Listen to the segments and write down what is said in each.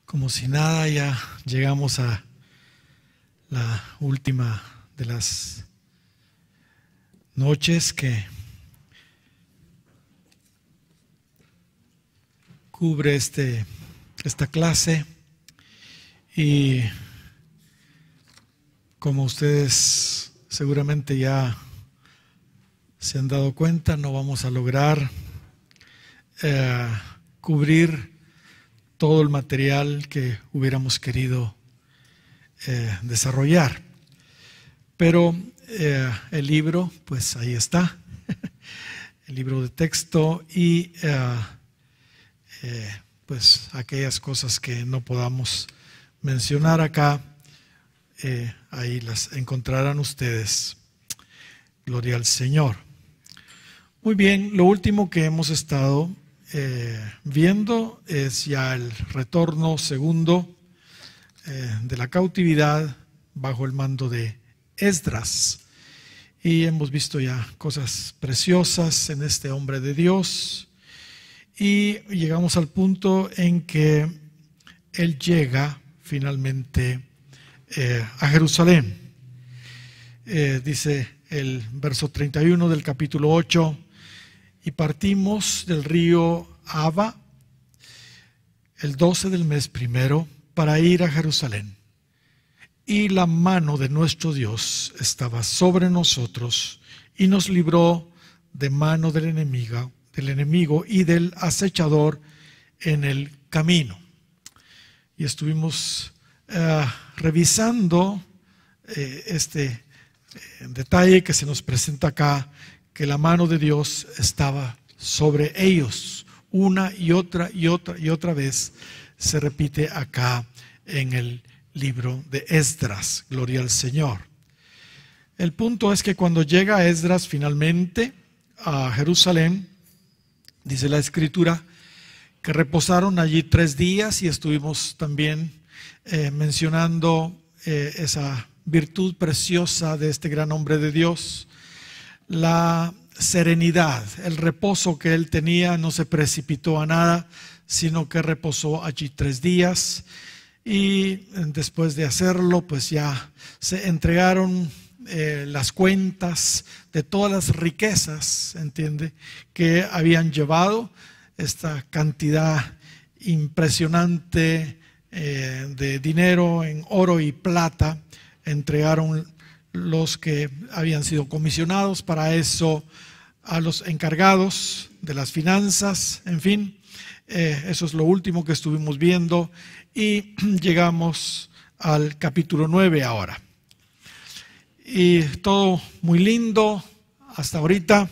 Como si nada, ya llegamos a la última de las noches que cubre esta clase, y como ustedes seguramente ya se han dado cuenta, no vamos a lograr cubrir todo el material que hubiéramos querido desarrollar. Pero el libro, pues ahí está, el libro de texto, y pues aquellas cosas que no podamos mencionar acá, ahí las encontrarán ustedes. Gloria al Señor. Muy bien, lo último que hemos estado viendo es ya el retorno segundo de la cautividad bajo el mando de Esdras, y hemos visto ya cosas preciosas en este hombre de Dios, y llegamos al punto en que él llega finalmente a Jerusalén. Dice el verso 31 del capítulo 8: y partimos del río Aba el 12 del mes primero para ir a Jerusalén. Y la mano de nuestro Dios estaba sobre nosotros y nos libró de mano del enemigo y del acechador en el camino. Y estuvimos revisando este detalle que se nos presenta acá, que la mano de Dios estaba sobre ellos. Una y otra vez se repite acá en el libro de Esdras. Gloria al Señor. El punto es que cuando llega Esdras finalmente a Jerusalén, dice la Escritura que reposaron allí 3 días, y estuvimos también mencionando esa virtud preciosa de este gran hombre de Dios, la serenidad, el reposo que él tenía. No se precipitó a nada, sino que reposó allí 3 días, y después de hacerlo, pues ya se entregaron las cuentas de todas las riquezas, ¿entiende?, que habían llevado, esta cantidad impresionante de dinero en oro y plata. Entregaron los que habían sido comisionados para eso a los encargados de las finanzas. En fin, eso es lo último que estuvimos viendo, y llegamos al capítulo 9 ahora. Y todo muy lindo hasta ahorita,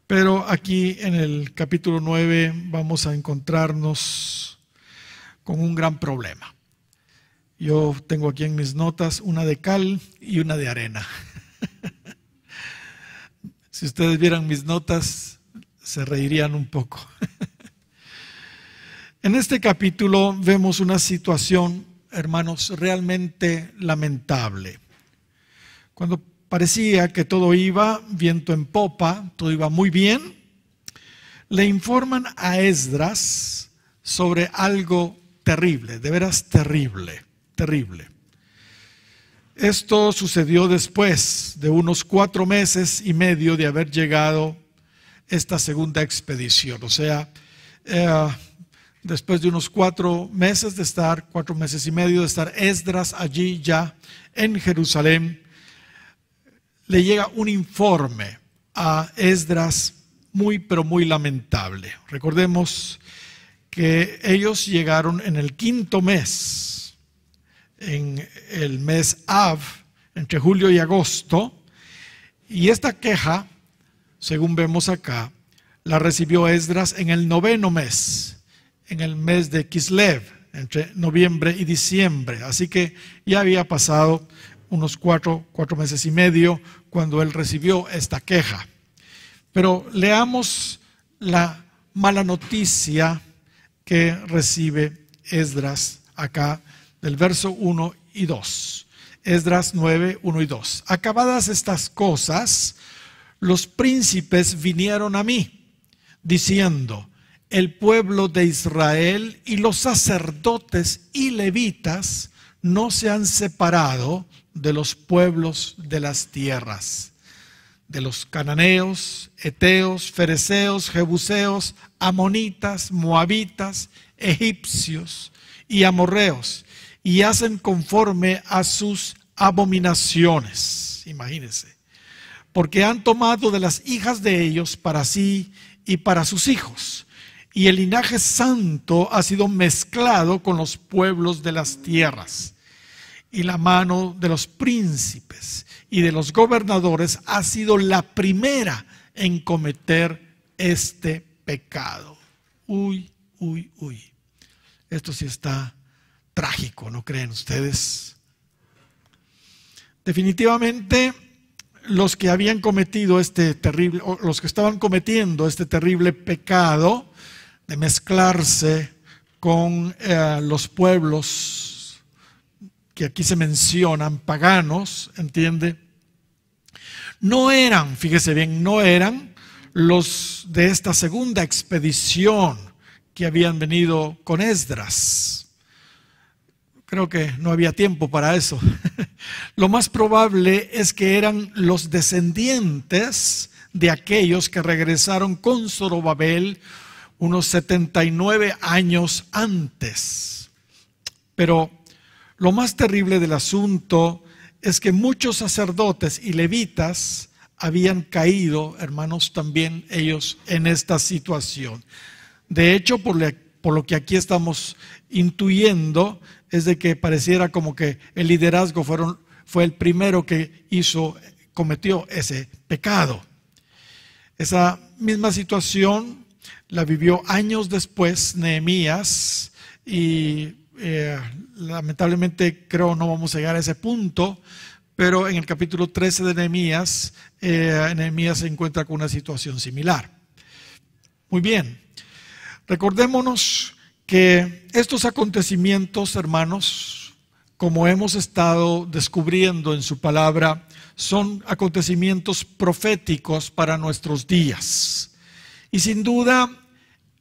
pero aquí en el capítulo 9 vamos a encontrarnos con un gran problema. Yo tengo aquí en mis notas una de cal y una de arena. Si ustedes vieran mis notas, se reirían un poco. En este capítulo vemos una situación, hermanos, realmente lamentable. Cuando parecía que todo iba viento en popa, todo iba muy bien, le informan a Esdras sobre algo terrible, de veras terrible. Esto sucedió después de unos 4 meses y medio de haber llegado esta segunda expedición. O sea, después de unos 4 meses de estar, 4 meses y medio de estar Esdras allí ya en Jerusalén, le llega un informe a Esdras muy, pero muy lamentable. Recordemos que ellos llegaron en el 5.º mes, en el mes Av, entre julio y agosto, y esta queja, según vemos acá, la recibió Esdras en el 9.º mes, en el mes de Kislev, entre noviembre y diciembre. Así que ya había pasado unos 4 meses y medio cuando él recibió esta queja. Pero leamos la mala noticia que recibe Esdras acá, del verso 1 y 2. Esdras 9, 1 y 2. Acabadas estas cosas, los príncipes vinieron a mí, diciendo: el pueblo de Israel y los sacerdotes y levitas no se han separado de los pueblos de las tierras, de los cananeos, heteos, fereceos, jebuseos, amonitas, moabitas, egipcios y amorreos, y hacen conforme a sus abominaciones. Imagínense, porque han tomado de las hijas de ellos para sí y para sus hijos, y el linaje santo ha sido mezclado con los pueblos de las tierras, y la mano de los príncipes y de los gobernadores ha sido la primera en cometer este pecado. Uy, uy, uy. Esto sí está trágico, ¿no creen ustedes? Definitivamente, los que habían cometido los que estaban cometiendo este terrible pecado de mezclarse con los pueblos que aquí se mencionan, paganos, ¿entiende? No eran, fíjese bien, no eran los de esta segunda expedición que habían venido con Esdras. Creo que no había tiempo para eso. Lo más probable es que eran los descendientes de aquellos que regresaron con Zorobabel unos 79 años antes. Pero lo más terrible del asunto es que muchos sacerdotes y levitas habían caído, hermanos, también ellos en esta situación. De hecho, por lo que aquí estamos intuyendo, es de que pareciera como que el liderazgo fue el primero que cometió ese pecado. Esa misma situación la vivió años después Nehemías y lamentablemente creo no vamos a llegar a ese punto, pero en el capítulo 13 de Nehemías, Nehemías se encuentra con una situación similar. Muy bien, recordémonos que estos acontecimientos, hermanos, como hemos estado descubriendo en su palabra, son acontecimientos proféticos para nuestros días. Y sin duda,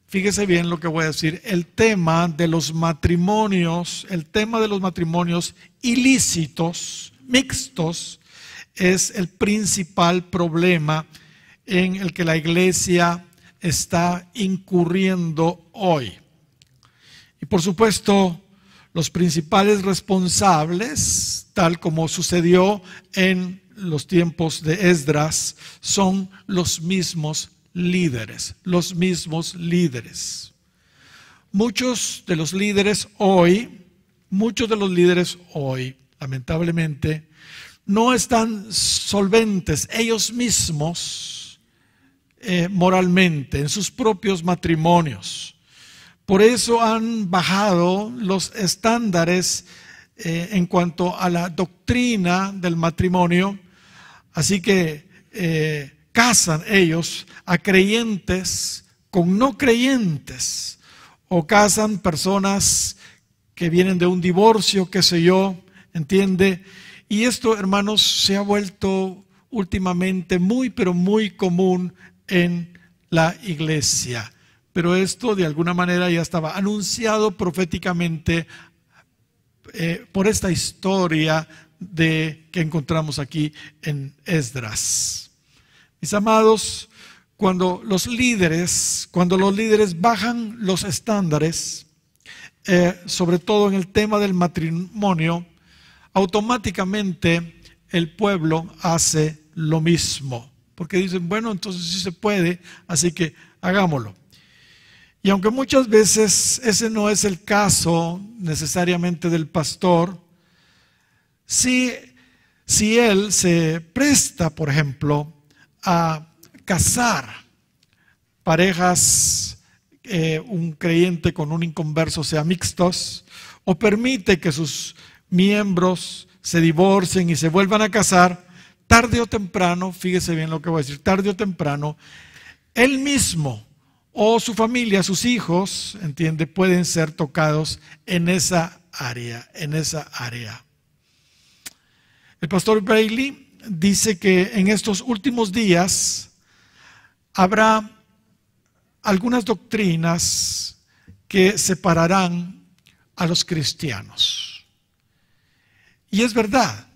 fíjese bien lo que voy a decir, el tema de los matrimonios ilícitos, mixtos, es el principal problema en el que la iglesia está incurriendo hoy. Y por supuesto, los principales responsables, tal como sucedió en los tiempos de Esdras, son los mismos líderes, Muchos de los líderes hoy, lamentablemente, no están solventes ellos mismos moralmente en sus propios matrimonios. Por eso han bajado los estándares en cuanto a la doctrina del matrimonio, así que casan ellos a creyentes con no creyentes, o casan personas que vienen de un divorcio, qué sé yo, ¿entiende? Y esto, hermanos, se ha vuelto últimamente pero muy común en la iglesia. Pero esto de alguna manera ya estaba anunciado proféticamente por esta historia que encontramos aquí en Esdras. Mis amados, cuando los líderes bajan los estándares, sobre todo en el tema del matrimonio, automáticamente el pueblo hace lo mismo, porque dicen, bueno, entonces sí se puede, así que hagámoslo. Y aunque muchas veces ese no es el caso necesariamente del pastor, si él se presta, por ejemplo, a casar parejas, un creyente con un inconverso, sea mixtos, o permite que sus miembros se divorcien y se vuelvan a casar, tarde o temprano, fíjese bien lo que voy a decir, tarde o temprano, él mismo o su familia, sus hijos, ¿entiende?, pueden ser tocados en esa área, El pastor Bailey dice que en estos últimos días habrá algunas doctrinas que separarán a los cristianos. Y es verdad,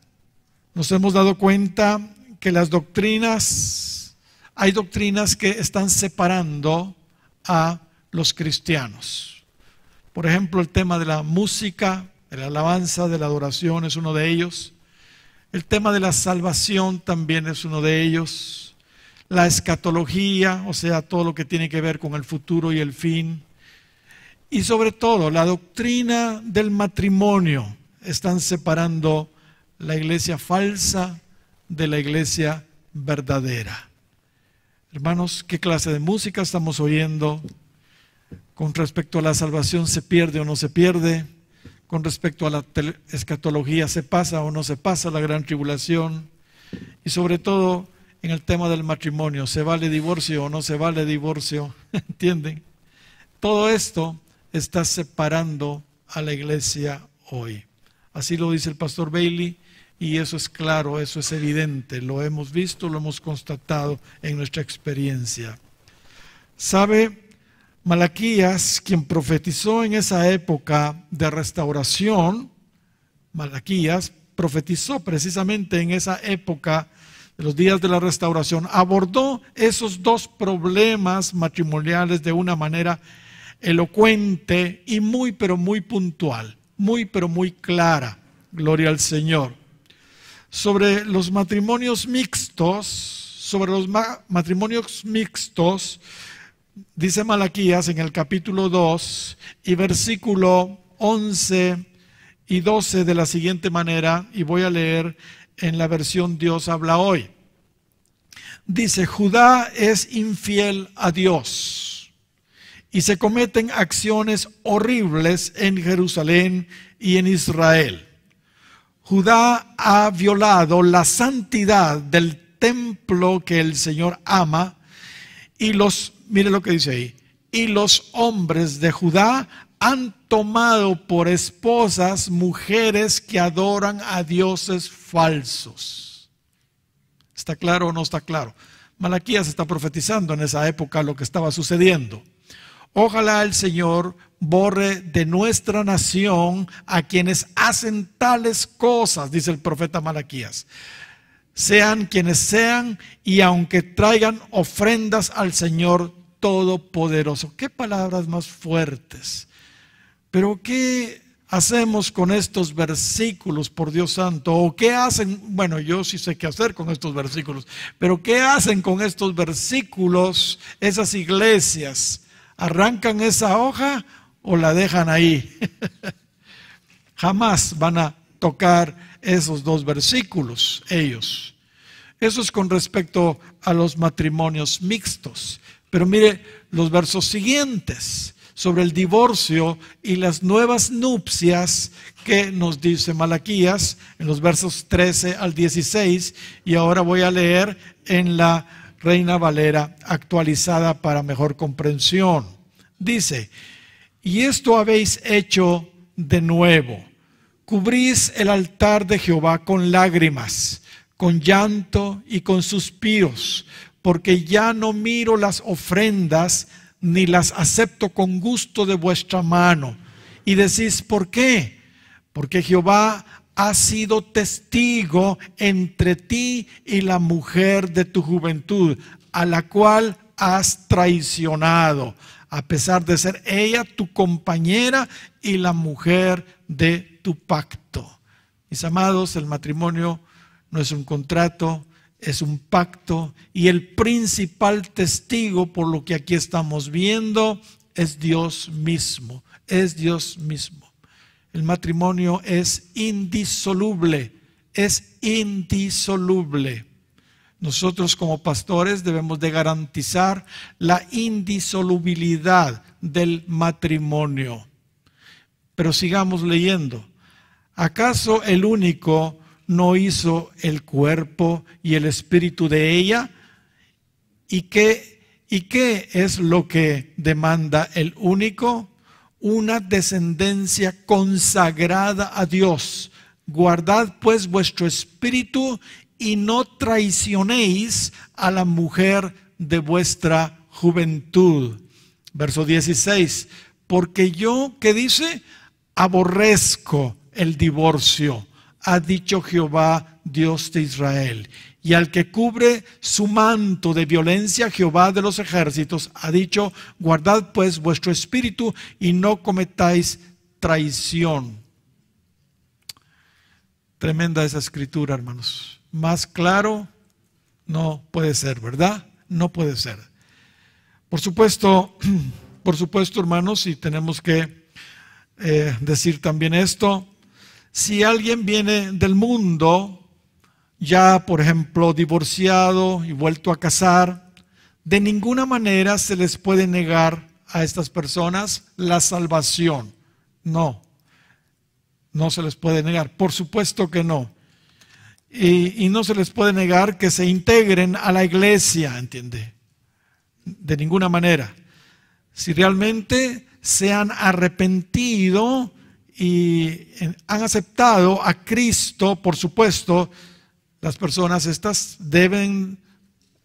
nos hemos dado cuenta que hay doctrinas que están separando a los cristianos. Por ejemplo, el tema de la música, de la alabanza, de la adoración es uno de ellos. El tema de la salvación también es uno de ellos. La escatología, o sea, todo lo que tiene que ver con el futuro y el fin. Y sobre todo, la doctrina del matrimonio. Están separando la iglesia falsa de la iglesia verdadera. Hermanos, ¿qué clase de música estamos oyendo? Con respecto a la salvación, ¿se pierde o no se pierde? Con respecto a la escatología, ¿se pasa o no se pasa la gran tribulación? Y sobre todo en el tema del matrimonio, ¿se vale divorcio o no se vale divorcio? ¿Entienden? Todo esto está separando a la iglesia hoy. Así lo dice el pastor Bailey, y eso es claro, eso es evidente, lo hemos visto, lo hemos constatado en nuestra experiencia. ¿Sabe? Malaquías, quien profetizó en esa época de restauración, Malaquías profetizó precisamente en esa época de los días de la restauración, abordó esos dos problemas matrimoniales de una manera elocuente y muy pero muy puntual, muy pero muy clara. Gloria al Señor. Sobre los matrimonios mixtos, dice Malaquías en el capítulo 2 y versículo 11 y 12 de la siguiente manera, y voy a leer en la versión Dios habla hoy. Dice: Judá es infiel a Dios y se cometen acciones horribles en Jerusalén y en Israel. Judá ha violado la santidad del templo que el Señor ama y mire lo que dice ahí, y los hombres de Judá han tomado por esposas mujeres que adoran a dioses falsos. ¿Está claro o no está claro? Malaquías está profetizando en esa época lo que estaba sucediendo. Ojalá el Señor borre de nuestra nación a quienes hacen tales cosas, dice el profeta Malaquías. Sean quienes sean y aunque traigan ofrendas al Señor Todopoderoso. Qué palabras más fuertes. Pero ¿qué hacemos con estos versículos, por Dios santo? ¿O qué hacen? Bueno, yo sí sé qué hacer con estos versículos, pero ¿qué hacen con estos versículos esas iglesias? ¿Arrancan esa hoja o la dejan ahí? Jamás van a tocar esos dos versículos ellos. Eso es con respecto a los matrimonios mixtos. Pero mire los versos siguientes sobre el divorcio y las nuevas nupcias que nos dice Malaquías en los versos 13 al 16. Y ahora voy a leer en la Reina Valera actualizada para mejor comprensión. Dice: y esto habéis hecho de nuevo. Cubrís el altar de Jehová con lágrimas, con llanto y con suspiros, porque ya no miro las ofrendas, ni las acepto con gusto de vuestra mano. Y decís: ¿por qué? Porque Jehová ha sido testigo entre ti y la mujer de tu juventud, a la cual has traicionado, a pesar de ser ella tu compañera y la mujer de tu pacto. Mis amados, el matrimonio no es un contrato, es un pacto, y el principal testigo por lo que aquí estamos viendo es Dios mismo, es Dios mismo. El matrimonio es indisoluble, es indisoluble. Nosotros como pastores debemos de garantizar la indisolubilidad del matrimonio. Pero sigamos leyendo. ¿Acaso el único no hizo el cuerpo y el espíritu de ella? ¿Y qué es lo que demanda el único? Una descendencia consagrada a Dios. Guardad pues vuestro espíritu y no traicionéis a la mujer de vuestra juventud. Verso 16, porque yo, ¿qué dice? Aborrezco el divorcio, ha dicho Jehová, Dios de Israel. Y al que cubre su manto de violencia, Jehová de los ejércitos, ha dicho, guardad pues vuestro espíritu y no cometáis traición. Tremenda esa escritura, hermanos. Más claro no puede ser, ¿verdad? No puede ser. Por supuesto, hermanos, y tenemos que decir también esto, si alguien viene del mundo, ya por ejemplo divorciado y vuelto a casar, de ninguna manera se les puede negar a estas personas la salvación. No se les puede negar, por supuesto que no. Y no se les puede negar que se integren a la iglesia, ¿entiende? De ninguna manera. Si realmente se han arrepentido y han aceptado a Cristo, por supuesto, las personas estas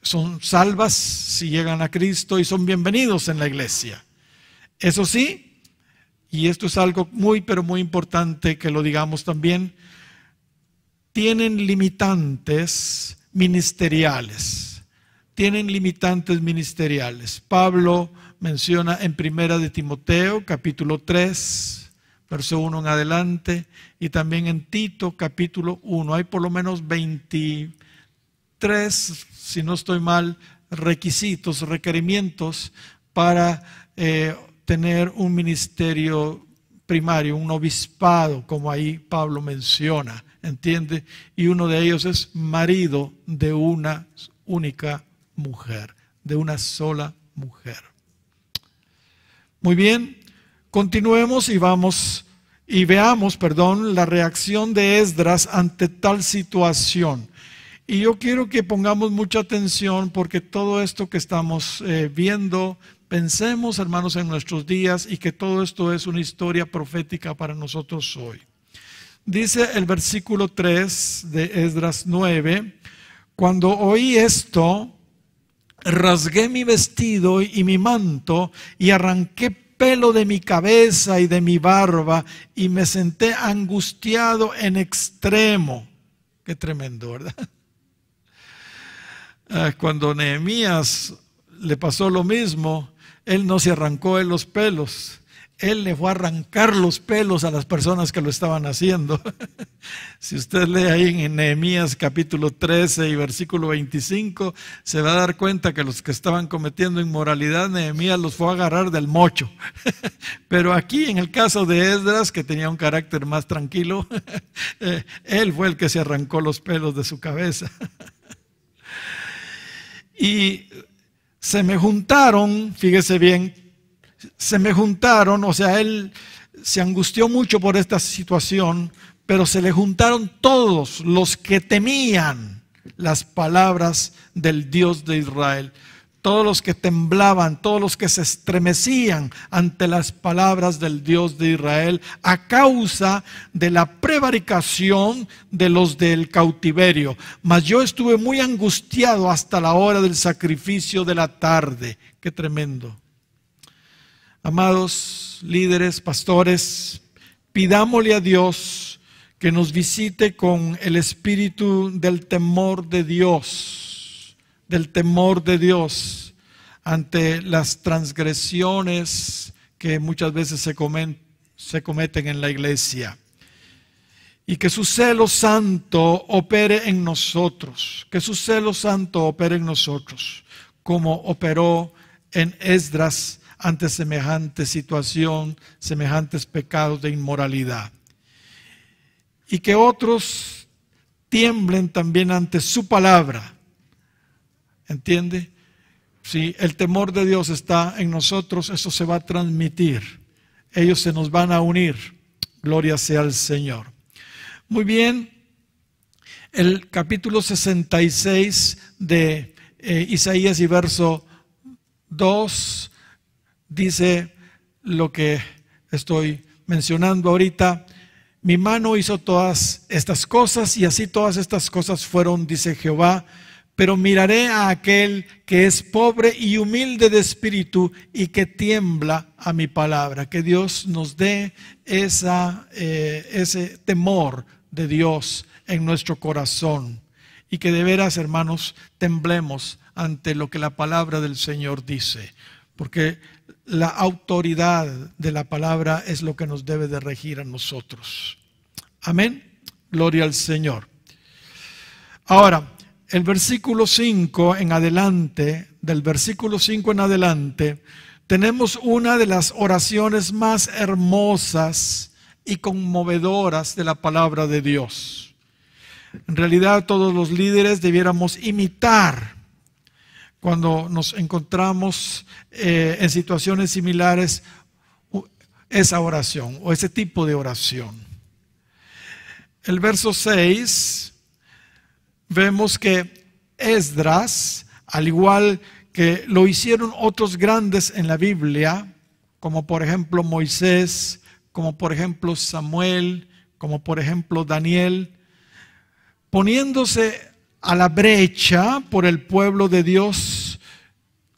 son salvas si llegan a Cristo y son bienvenidos en la iglesia. Eso sí, y esto es algo muy, pero muy importante que lo digamos también, tienen limitantes ministeriales. Tienen limitantes ministeriales. Pablo menciona en 1 de Timoteo, capítulo 3, verso 1 en adelante, y también en Tito, capítulo 1. Hay por lo menos 23, si no estoy mal, requerimientos para tener un ministerio primario, un obispado, como ahí Pablo menciona, ¿entiende? Y uno de ellos es marido de una única mujer, de una sola mujer. Muy bien, continuemos y veamos la reacción de Esdras ante tal situación. Y yo quiero que pongamos mucha atención porque todo esto que estamos viendo, pensemos, hermanos, en nuestros días y que todo esto es una historia profética para nosotros hoy. Dice el versículo 3 de Esdras 9, cuando oí esto, rasgué mi vestido y mi manto y arranqué pelo de mi cabeza y de mi barba y me senté angustiado en extremo. Qué tremendo, ¿verdad? Cuando Nehemías le pasó lo mismo, él no se arrancó de los pelos, él le fue a arrancar los pelos a las personas que lo estaban haciendo. Si usted lee ahí en Nehemías capítulo 13 y versículo 25, se va a dar cuenta que los que estaban cometiendo inmoralidad, Nehemías los fue a agarrar del mocho. Pero aquí en el caso de Esdras, que tenía un carácter más tranquilo, él fue el que se arrancó los pelos de su cabeza. Y se me juntaron, fíjese bien, o sea, él se angustió mucho por esta situación, pero se le juntaron todos los que temían las palabras del Dios de Israel, todos los que temblaban, todos los que se estremecían ante las palabras del Dios de Israel a causa de la prevaricación de los del cautiverio. Mas yo estuve muy angustiado hasta la hora del sacrificio de la tarde. Qué tremendo. Amados líderes, pastores, pidámosle a Dios que nos visite con el espíritu del temor de Dios, ante las transgresiones que muchas veces se cometen en la iglesia. Y que su celo santo opere en nosotros, como operó en Esdras ante semejante situación, semejantes pecados de inmoralidad. Y que otros tiemblen también ante su palabra. ¿Entiende? Si el temor de Dios está en nosotros, eso se va a transmitir. Ellos se nos van a unir. Gloria sea al Señor. Muy bien. El capítulo 66 de Isaías y verso 2 dice lo que estoy mencionando ahorita. Mi mano hizo todas estas cosas y así todas estas cosas fueron, dice Jehová, pero miraré a aquel que es pobre y humilde de espíritu y que tiembla a mi palabra. Que Dios nos dé ese temor de Dios en nuestro corazón y que de veras, hermanos, temblemos ante lo que la palabra del Señor dice, porque la autoridad de la palabra es lo que nos debe de regir a nosotros. Amén. Gloria al Señor. Ahora, el versículo 5 en adelante, del versículo 5 en adelante, tenemos una de las oraciones más hermosas y conmovedoras de la palabra de Dios. En realidad, todos los líderes debiéramos imitar cuando nos encontramos en situaciones similares esa oración o ese tipo de oración. El verso 6, vemos que Esdras, al igual que lo hicieron otros grandes en la Biblia, como por ejemplo Moisés, como por ejemplo Samuel, como por ejemplo Daniel, poniéndose a la brecha por el pueblo de Dios,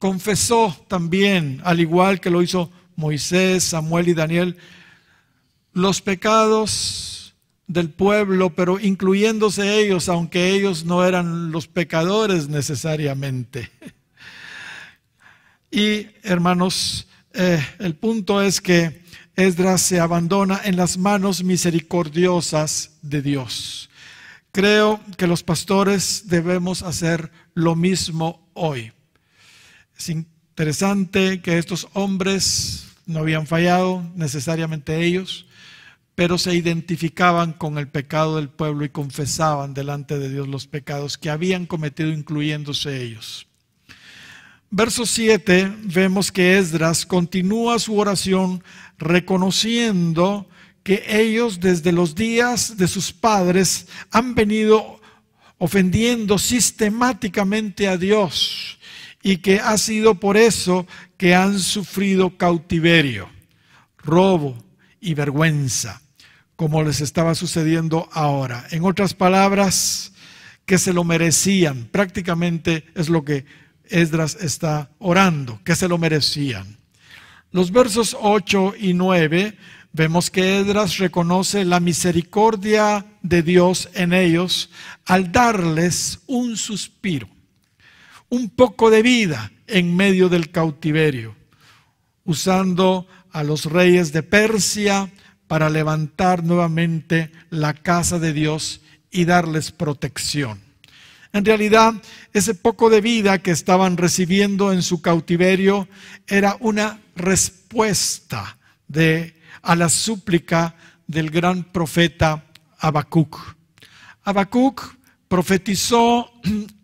confesó también, al igual que lo hizo Moisés, Samuel y Daniel, los pecados del pueblo, pero incluyéndose ellos, aunque ellos no eran los pecadores necesariamente. Y hermanos, el punto es que Esdras se abandona en las manos misericordiosas de Dios. Creo que los pastores debemos hacer lo mismo hoy. Es interesante que estos hombres no habían fallado necesariamente ellos, pero se identificaban con el pecado del pueblo y confesaban delante de Dios los pecados que habían cometido, incluyéndose ellos. Verso 7, vemos que Esdras continúa su oración reconociendo que ellos desde los días de sus padres han venido ofendiendo sistemáticamente a Dios y que ha sido por eso que han sufrido cautiverio, robo y vergüenza, como les estaba sucediendo ahora. En otras palabras, que se lo merecían. Prácticamente es lo que Esdras está orando, que se lo merecían. Los versos 8 y 9 vemos que Esdras reconoce la misericordia de Dios en ellos al darles un suspiro, un poco de vida en medio del cautiverio, usando a los reyes de Persia para levantar nuevamente la casa de Dios y darles protección. En realidad, ese poco de vida que estaban recibiendo en su cautiverio era una respuesta a la súplica del gran profeta Habacuc. Habacuc profetizó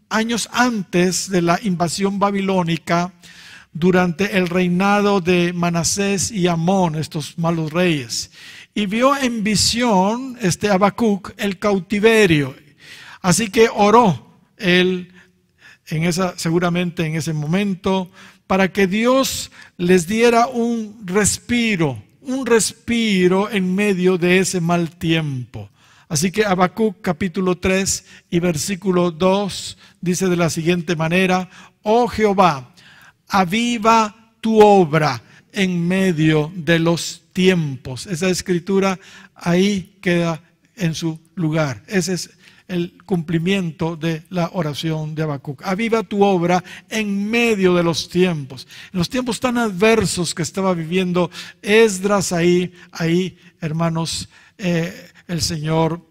años antes de la invasión babilónica, durante el reinado de Manasés y Amón, estos malos reyes, y vio en visión Habacuc el cautiverio. Así que oró él seguramente en ese momento, para que Dios les diera un respiro en medio de ese mal tiempo. Así que Habacuc capítulo 3 y versículo 2 dice de la siguiente manera: oh Jehová, aviva tu obra en medio de los tiempos. Esa escritura ahí queda en su lugar. Ese es el cumplimiento de la oración de Habacuc. Aviva tu obra en medio de los tiempos. En los tiempos tan adversos que estaba viviendo Esdras ahí hermanos, el Señor,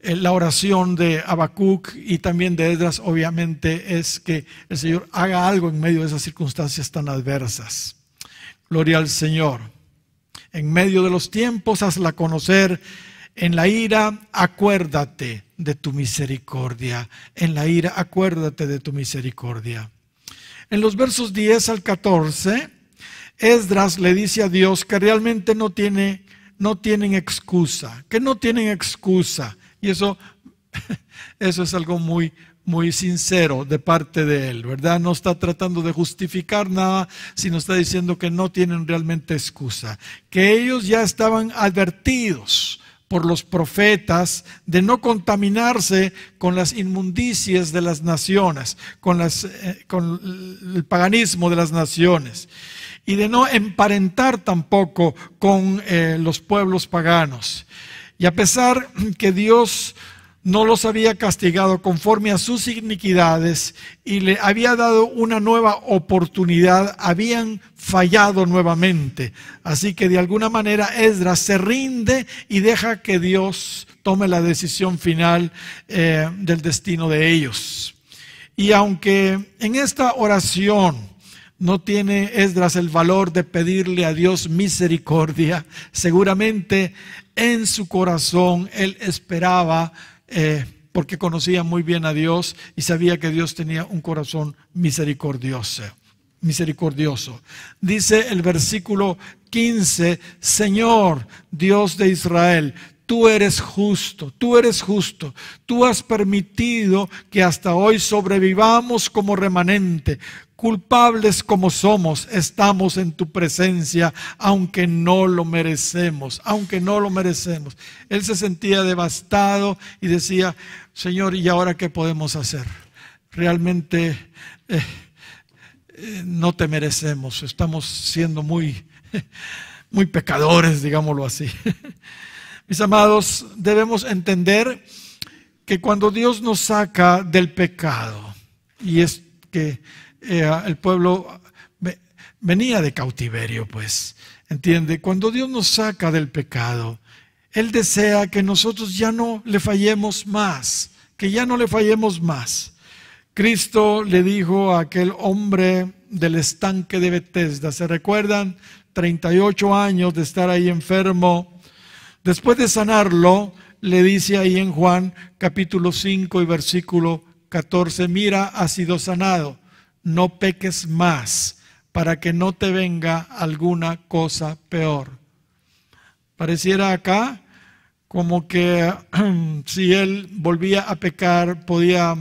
la oración de Habacuc y también de Esdras obviamente es que el Señor haga algo en medio de esas circunstancias tan adversas. Gloria al Señor. En medio de los tiempos, hazla conocer. En la ira, acuérdate de tu misericordia. En la ira, acuérdate de tu misericordia. En los versos 10 al 14, Esdras le dice a Dios que realmente no tienen excusa, que no tienen excusa. Y eso es algo muy, muy sincero de parte de él, ¿verdad? No está tratando de justificar nada, sino está diciendo que no tienen realmente excusa. Que ellos ya estaban advertidos por los profetas de no contaminarse con las inmundicias de las naciones, con el paganismo de las naciones, y de no emparentar tampoco con los pueblos paganos. Y a pesar que Dios no los había castigado conforme a sus iniquidades y le había dado una nueva oportunidad, habían fallado nuevamente. Así que de alguna manera Esdras se rinde y deja que Dios tome la decisión final del destino de ellos. Y aunque en esta oración no tiene Esdras el valor de pedirle a Dios misericordia, seguramente en su corazón él esperaba, porque conocía muy bien a Dios y sabía que Dios tenía un corazón misericordioso. Dice el versículo 15: Señor, Dios de Israel, tú eres justo, tú has permitido que hasta hoy sobrevivamos como remanente. Culpables como somos, estamos en tu presencia, aunque no lo merecemos. Él se sentía devastado y decía: Señor, ¿y ahora qué podemos hacer? Realmente no te merecemos, estamos siendo muy pecadores, digámoslo así. Mis amados, debemos entender que cuando Dios nos saca del pecado, y es que el pueblo venía de cautiverio, pues, ¿entiende? Cuando Dios nos saca del pecado, Él desea que nosotros ya no le fallemos más, Cristo le dijo a aquel hombre del estanque de Betesda, ¿se recuerdan? 38 años de estar ahí enfermo. Después de sanarlo, le dice ahí en Juan capítulo 5 y versículo 14, mira, has sido sanado, no peques más, para que no te venga alguna cosa peor. Pareciera acá como que si él volvía a pecar, podía,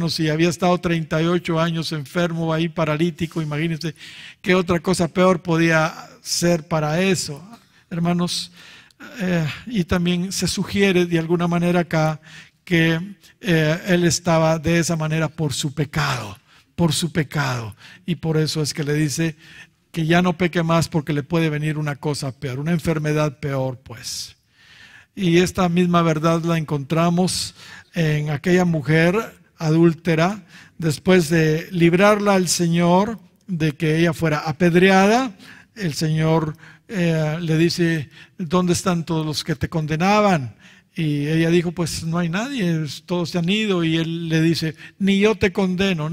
si había estado 38 años enfermo, ahí paralítico, imagínense qué otra cosa peor podía ser para eso. Hermanos, y también se sugiere de alguna manera acá que él estaba de esa manera por su pecado, y por eso es que le dice que ya no peque más, porque le puede venir una cosa peor, una enfermedad peor, pues. Y esta misma verdad la encontramos en aquella mujer adúltera, después de librarla al Señor de que ella fuera apedreada. El Señor le dice: ¿dónde están todos los que te condenaban? Y ella dijo: pues no hay nadie, todos se han ido. Y él le dice: ni yo te condeno,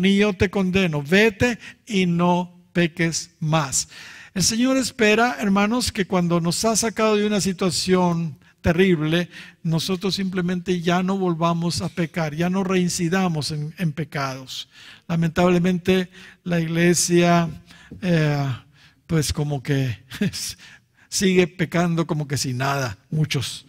vete y no peques más. El Señor espera, hermanos, que cuando nos ha sacado de una situación terrible, nosotros simplemente ya no volvamos a pecar, ya no reincidamos en pecados. Lamentablemente la iglesia pues como que sigue pecando como que sin nada, muchos.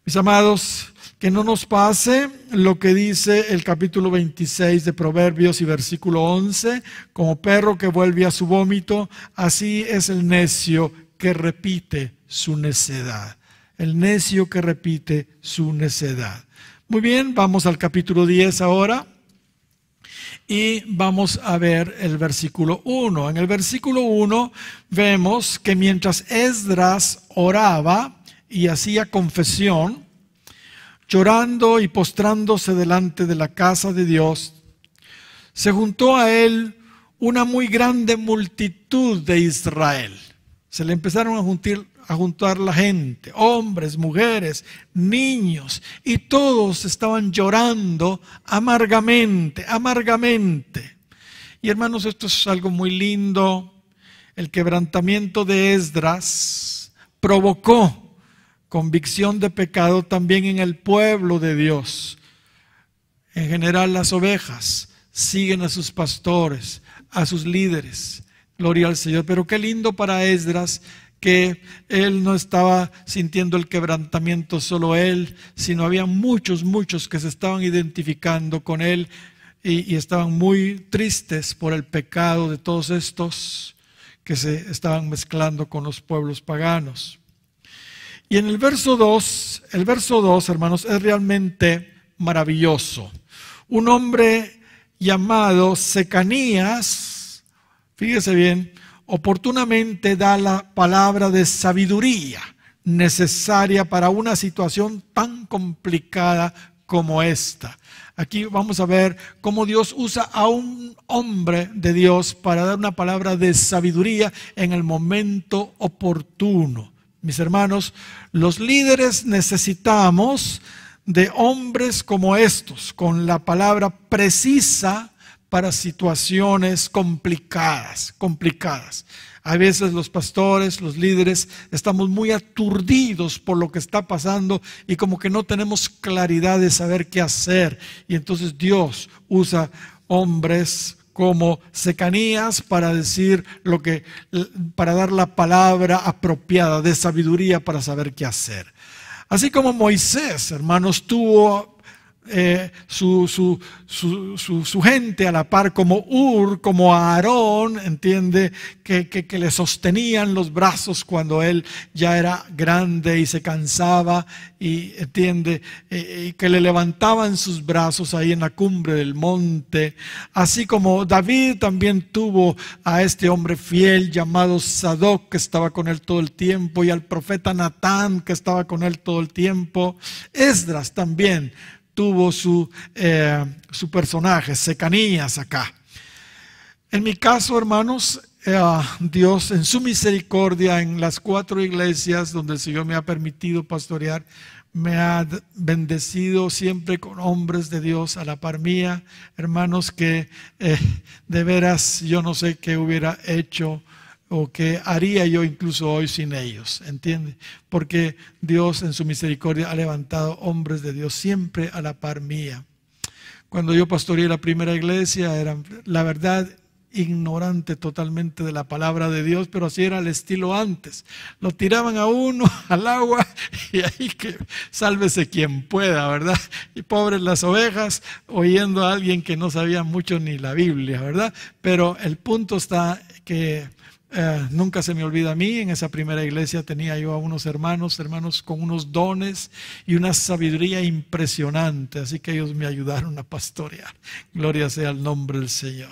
Mis amados, que no nos pase lo que dice el capítulo 26 de Proverbios y versículo 11: como perro que vuelve a su vómito, así es el necio que repite su necedad. El necio que repite su necedad. Muy bien, vamos al capítulo 10 ahora. Y vamos a ver el versículo 1. En el versículo 1 vemos que mientras Esdras oraba y hacía confesión, llorando y postrándose delante de la casa de Dios, se juntó a él una muy grande multitud de Israel. Se le empezaron a juntar la gente, hombres, mujeres, niños, y todos estaban llorando amargamente. Y hermanos, esto es algo muy lindo. El quebrantamiento de Esdras provocó convicción de pecado también en el pueblo de Dios. En general, las ovejas siguen a sus pastores, a sus líderes. Gloria al Señor. Pero qué lindo para Esdras que él no estaba sintiendo el quebrantamiento solo él, sino había muchos que se estaban identificando con él y estaban muy tristes por el pecado de todos estos que se estaban mezclando con los pueblos paganos. Y en el verso 2, hermanos, es realmente maravilloso. Un hombre llamado Secanías, fíjese bien, oportunamente da la palabra de sabiduría necesaria para una situación tan complicada como esta. Aquí vamos a ver cómo Dios usa a un hombre de Dios para dar una palabra de sabiduría en el momento oportuno. Mis hermanos, los líderes necesitamos de hombres como estos, con la palabra precisa para situaciones complicadas. A veces los pastores, los líderes, estamos muy aturdidos por lo que está pasando y como que no tenemos claridad de saber qué hacer. Y entonces Dios usa hombres como Secanías para decir para dar la palabra apropiada de sabiduría para saber qué hacer. Así como Moisés, hermanos, tuvo su gente a la par, como como Aarón, entiende, que le sostenían los brazos cuando él ya era grande y se cansaba, y entiende, y que le levantaban sus brazos ahí en la cumbre del monte. Así como David también tuvo a este hombre fiel llamado Sadoc, que estaba con él todo el tiempo, y al profeta Natán, que estaba con él todo el tiempo. Esdras también tuvo su personaje, Secanías, acá. En mi caso, hermanos, Dios en su misericordia, en las 4 iglesias donde el Señor me ha permitido pastorear, me ha bendecido siempre con hombres de Dios a la par mía, hermanos, que de veras yo no sé qué hubiera hecho o qué haría yo incluso hoy sin ellos, ¿entiende? Porque Dios en su misericordia ha levantado hombres de Dios siempre a la par mía. Cuando yo pastoreé la primera iglesia, era la verdad ignorante totalmente de la palabra de Dios, pero así era el estilo antes. Lo tiraban a uno al agua y ahí que sálvese quien pueda, ¿verdad? Y pobres las ovejas oyendo a alguien que no sabía mucho ni la Biblia, ¿verdad? Pero el punto está que nunca se me olvida a mí, en esa primera iglesia tenía yo a unos hermanos con unos dones y una sabiduría impresionante, así que ellos me ayudaron a pastorear. Gloria sea el nombre del Señor.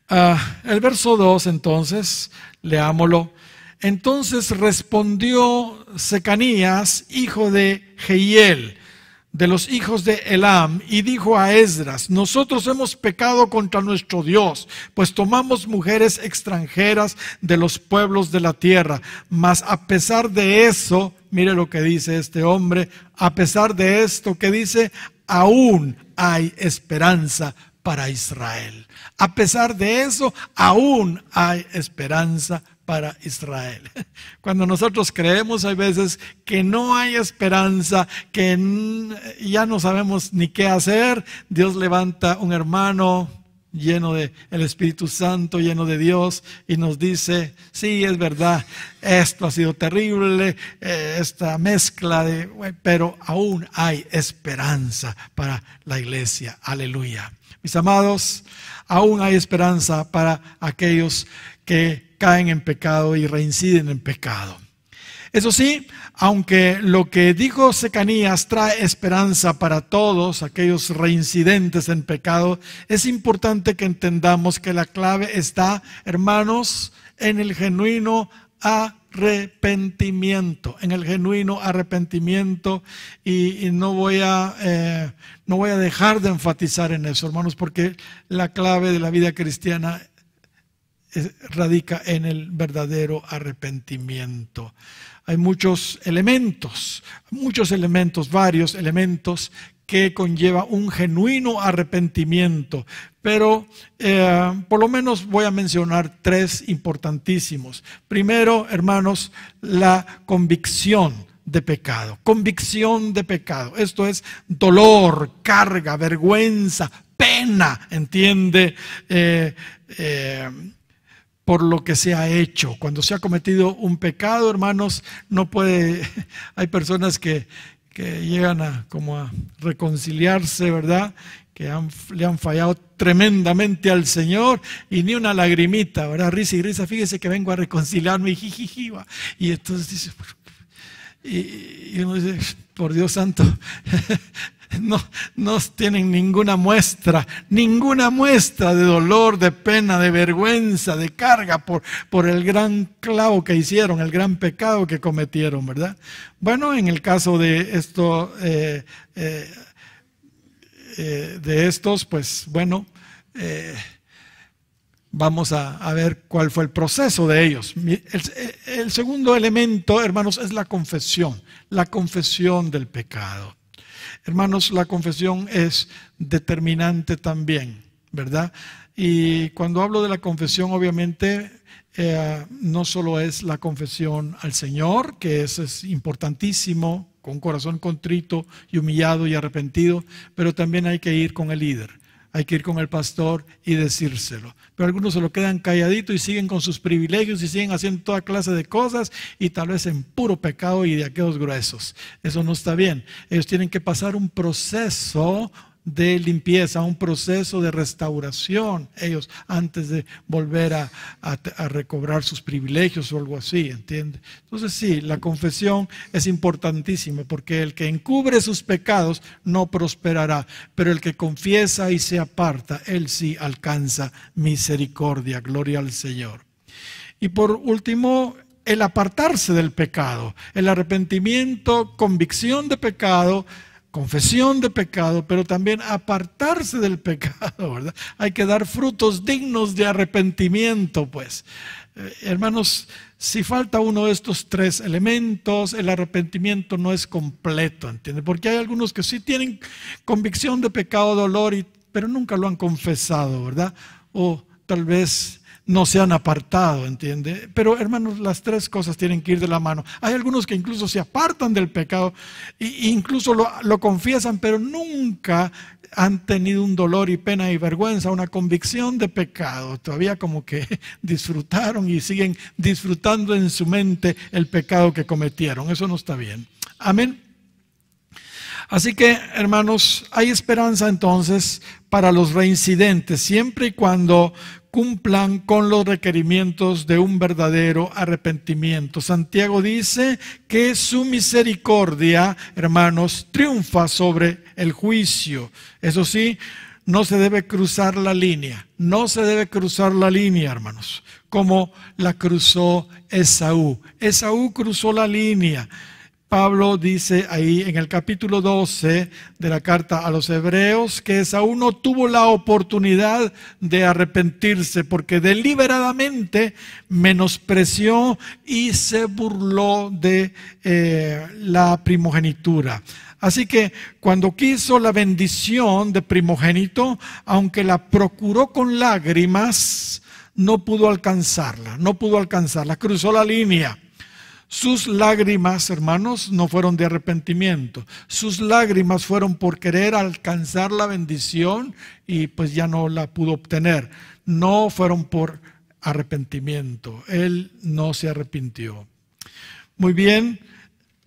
El verso 2 entonces, leámoslo. Entonces respondió Secanías, hijo de Jehiel, de los hijos de Elam, y dijo a Esdras: nosotros hemos pecado contra nuestro Dios, pues tomamos mujeres extranjeras de los pueblos de la tierra. Mas a pesar de eso, mire lo que dice este hombre, a pesar de esto, que dice, aún hay esperanza para Israel. A pesar de eso, aún hay esperanza para Israel. Cuando nosotros creemos, hay veces que no hay esperanza, que ya no sabemos ni qué hacer, Dios levanta un hermano lleno del Espíritu Santo, lleno de Dios, y nos dice: sí, es verdad, esto ha sido terrible, esta mezcla pero aún hay esperanza para la iglesia. Aleluya. Mis amados, aún hay esperanza para aquellos que caen en pecado y reinciden en pecado. Eso sí, aunque lo que dijo Secanías trae esperanza para todos aquellos reincidentes en pecado, es importante que entendamos que la clave está, hermanos, en el genuino arrepentimiento, y no voy a dejar de enfatizar en eso, hermanos, porque la clave de la vida cristiana radica en el verdadero arrepentimiento. Hay varios elementos que conlleva un genuino arrepentimiento, pero por lo menos voy a mencionar 3 importantísimos. Primero, hermanos, la convicción de pecado. Convicción de pecado. Esto es dolor, carga, vergüenza, pena, ¿entiende? Por lo que se ha hecho. Cuando se ha cometido un pecado, hermanos, hay personas que llegan a reconciliarse, ¿verdad? le han fallado tremendamente al Señor y ni una lagrimita, ¿verdad? Risa y risa, fíjese que vengo a reconciliarme y jijiji, va. Y entonces dice, y uno dice, por Dios santo, no tienen ninguna muestra de dolor, de pena, de vergüenza, de carga por el gran clavo que hicieron, el gran pecado que cometieron, ¿verdad? Bueno, en el caso de esto, de estos, pues bueno, vamos a ver cuál fue el proceso de ellos. El segundo elemento, hermanos, es la confesión del pecado. Hermanos, la confesión es determinante también, ¿verdad? Y cuando hablo de la confesión, obviamente, no solo es la confesión al Señor, que eso es importantísimo, con corazón contrito y humillado y arrepentido, pero también hay que ir con el líder. Hay que ir con el pastor y decírselo. Pero algunos se lo quedan calladitos y siguen con sus privilegios y siguen haciendo toda clase de cosas y tal vez en puro pecado y de aquellos gruesos. Eso no está bien. Ellos tienen que pasar un proceso de limpieza, un proceso de restauración, ellos antes de volver a recobrar sus privilegios o algo así, ¿entiende? Entonces sí, la confesión es importantísima porque el que encubre sus pecados no prosperará, pero el que confiesa y se aparta, él sí alcanza misericordia, gloria al Señor. Y por último, el apartarse del pecado, el arrepentimiento, convicción de pecado, confesión de pecado, pero también apartarse del pecado, ¿verdad? Hay que dar frutos dignos de arrepentimiento, pues. Hermanos, si falta uno de estos tres elementos, el arrepentimiento no es completo, ¿entiende? Porque hay algunos que sí tienen convicción de pecado, dolor, pero nunca lo han confesado, ¿verdad? O tal vez no se han apartado, ¿entiende? Pero hermanos, las tres cosas tienen que ir de la mano. Hay algunos que incluso se apartan del pecado e incluso lo confiesan, pero nunca han tenido un dolor y pena y vergüenza, una convicción de pecado. Todavía como que disfrutaron y siguen disfrutando en su mente el pecado que cometieron. Eso no está bien. Amén. Así que, hermanos, hay esperanza entonces para los reincidentes, siempre y cuando cumplan con los requerimientos de un verdadero arrepentimiento. Santiago dice que su misericordia, hermanos, triunfa sobre el juicio. Eso sí, no se debe cruzar la línea. No se debe cruzar la línea, hermanos, como la cruzó Esaú. Esaú cruzó la línea. Pablo dice ahí en el capítulo 12 de la carta a los Hebreos que Esaú no tuvo la oportunidad de arrepentirse porque deliberadamente menospreció y se burló de la primogenitura. Así que cuando quiso la bendición de primogénito, aunque la procuró con lágrimas, no pudo alcanzarla, cruzó la línea. Sus lágrimas, hermanos, no fueron de arrepentimiento. Sus lágrimas fueron por querer alcanzar la bendición y pues ya no la pudo obtener. No fueron por arrepentimiento. Él no se arrepintió. Muy bien,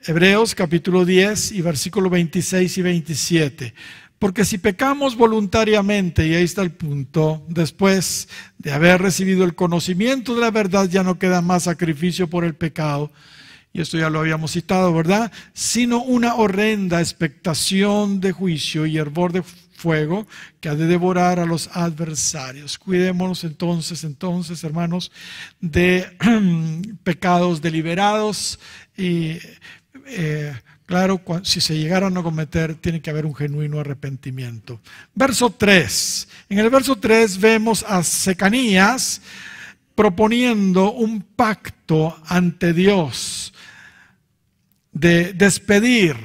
Hebreos capítulo 10 y versículo 26 y 27. Porque si pecamos voluntariamente, y ahí está el punto, después de haber recibido el conocimiento de la verdad, ya no queda más sacrificio por el pecado, y esto ya lo habíamos citado, ¿verdad? Sino una horrenda expectación de juicio y hervor de fuego que ha de devorar a los adversarios. Cuidémonos entonces, hermanos, de pecados deliberados y claro, si se llegaron a cometer, tiene que haber un genuino arrepentimiento. Verso 3. En el verso 3 vemos a Secanías proponiendo un pacto ante Dios de despedir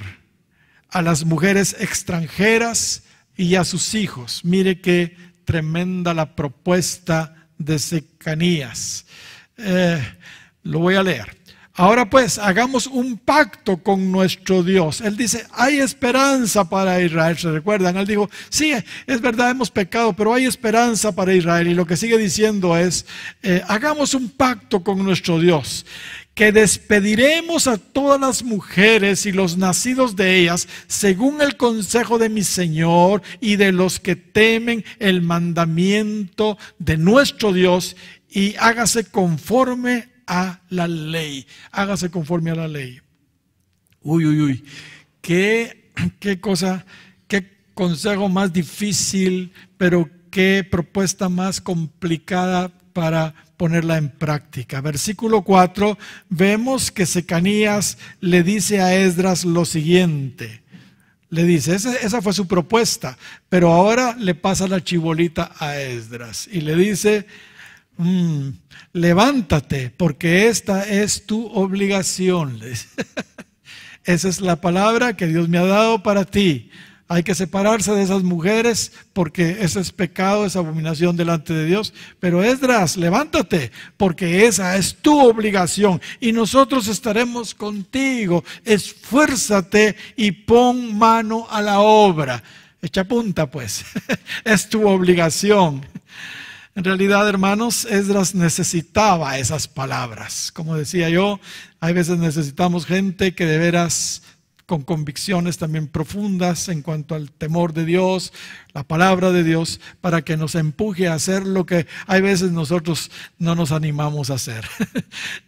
a las mujeres extranjeras y a sus hijos. Mire qué tremenda la propuesta de Secanías. Lo voy a leer. Ahora pues, hagamos un pacto con nuestro Dios. Él dice, hay esperanza para Israel. ¿Se recuerdan? Él dijo, sí, es verdad, hemos pecado, pero hay esperanza para Israel. Y lo que sigue diciendo es, hagamos un pacto con nuestro Dios, que despediremos a todas las mujeres y los nacidos de ellas, según el consejo de mi Señor y de los que temen el mandamiento de nuestro Dios, y hágase conforme a la ley. Hágase conforme a la ley. Uy, uy, uy. Qué cosa, qué consejo más difícil, pero qué propuesta más complicada para ponerla en práctica. Versículo 4, vemos que Secanías le dice a Esdras lo siguiente. Le dice, esa fue su propuesta, pero ahora le pasa la chibolita a Esdras y le dice, levántate, porque esta es tu obligación. Esa es la palabra que Dios me ha dado para ti. Hay que separarse de esas mujeres porque eso es pecado, es abominación delante de Dios. Pero Esdras, levántate, porque esa es tu obligación y nosotros estaremos contigo. Esfuérzate y pon mano a la obra. Echa punta, pues. Es tu obligación. En realidad, hermanos, Esdras necesitaba esas palabras. Como decía yo, hay veces necesitamos gente que de veras, con convicciones también profundas en cuanto al temor de Dios, la palabra de Dios, para que nos empuje a hacer lo que hay veces nosotros no nos animamos a hacer.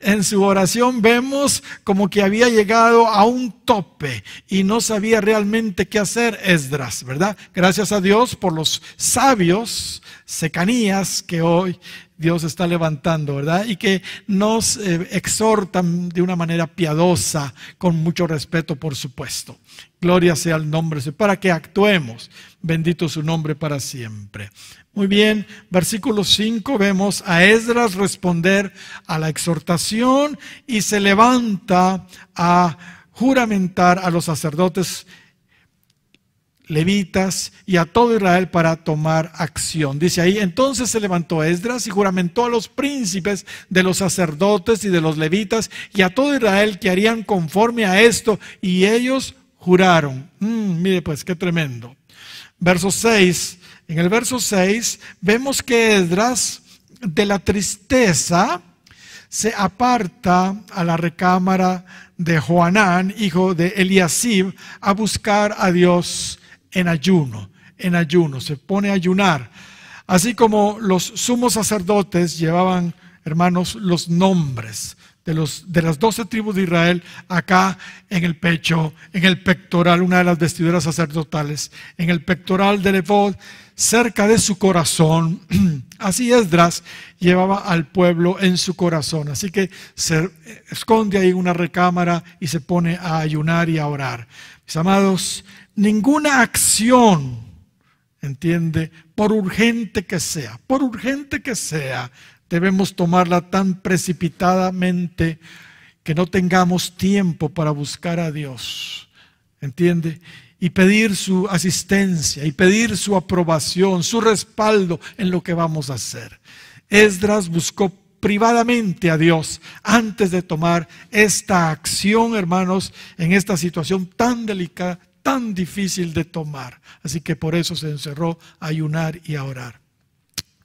En su oración vemos como que había llegado a un tope y no sabía realmente qué hacer Esdras, ¿verdad? Gracias a Dios por los sabios, Secanías, que hoy Dios está levantando, ¿verdad? Y que nos exhortan de una manera piadosa, con mucho respeto, por supuesto. Gloria sea el nombre, para que actuemos. Bendito su nombre para siempre. Muy bien, versículo 5, vemos a Esdras responder a la exhortación y se levanta a juramentar a los sacerdotes levitas y a todo Israel para tomar acción. Dice ahí, entonces se levantó Esdras y juramentó a los príncipes de los sacerdotes y de los levitas y a todo Israel que harían conforme a esto, y ellos juraron. Mire pues, qué tremendo. Verso 6, en el verso 6 vemos que Esdras, de la tristeza, se aparta a la recámara de Joanán, hijo de Eliasib, a buscar a Dios en ayuno, se pone a ayunar. Así como los sumos sacerdotes llevaban, hermanos, los nombres de las 12 tribus de Israel acá en el pecho, en el pectoral, una de las vestiduras sacerdotales, en el pectoral del efod, cerca de su corazón. Así Esdras llevaba al pueblo en su corazón. Así que se esconde ahí en una recámara y se pone a ayunar y a orar. Mis amados, ninguna acción, entiende, por urgente que sea, debemos tomarla tan precipitadamente que no tengamos tiempo para buscar a Dios, entiende, y pedir su asistencia, y pedir su aprobación, su respaldo en lo que vamos a hacer. Esdras buscó privadamente a Dios antes de tomar esta acción, hermanos, en esta situación tan delicada, tan difícil de tomar. Así que por eso se encerró a ayunar y a orar.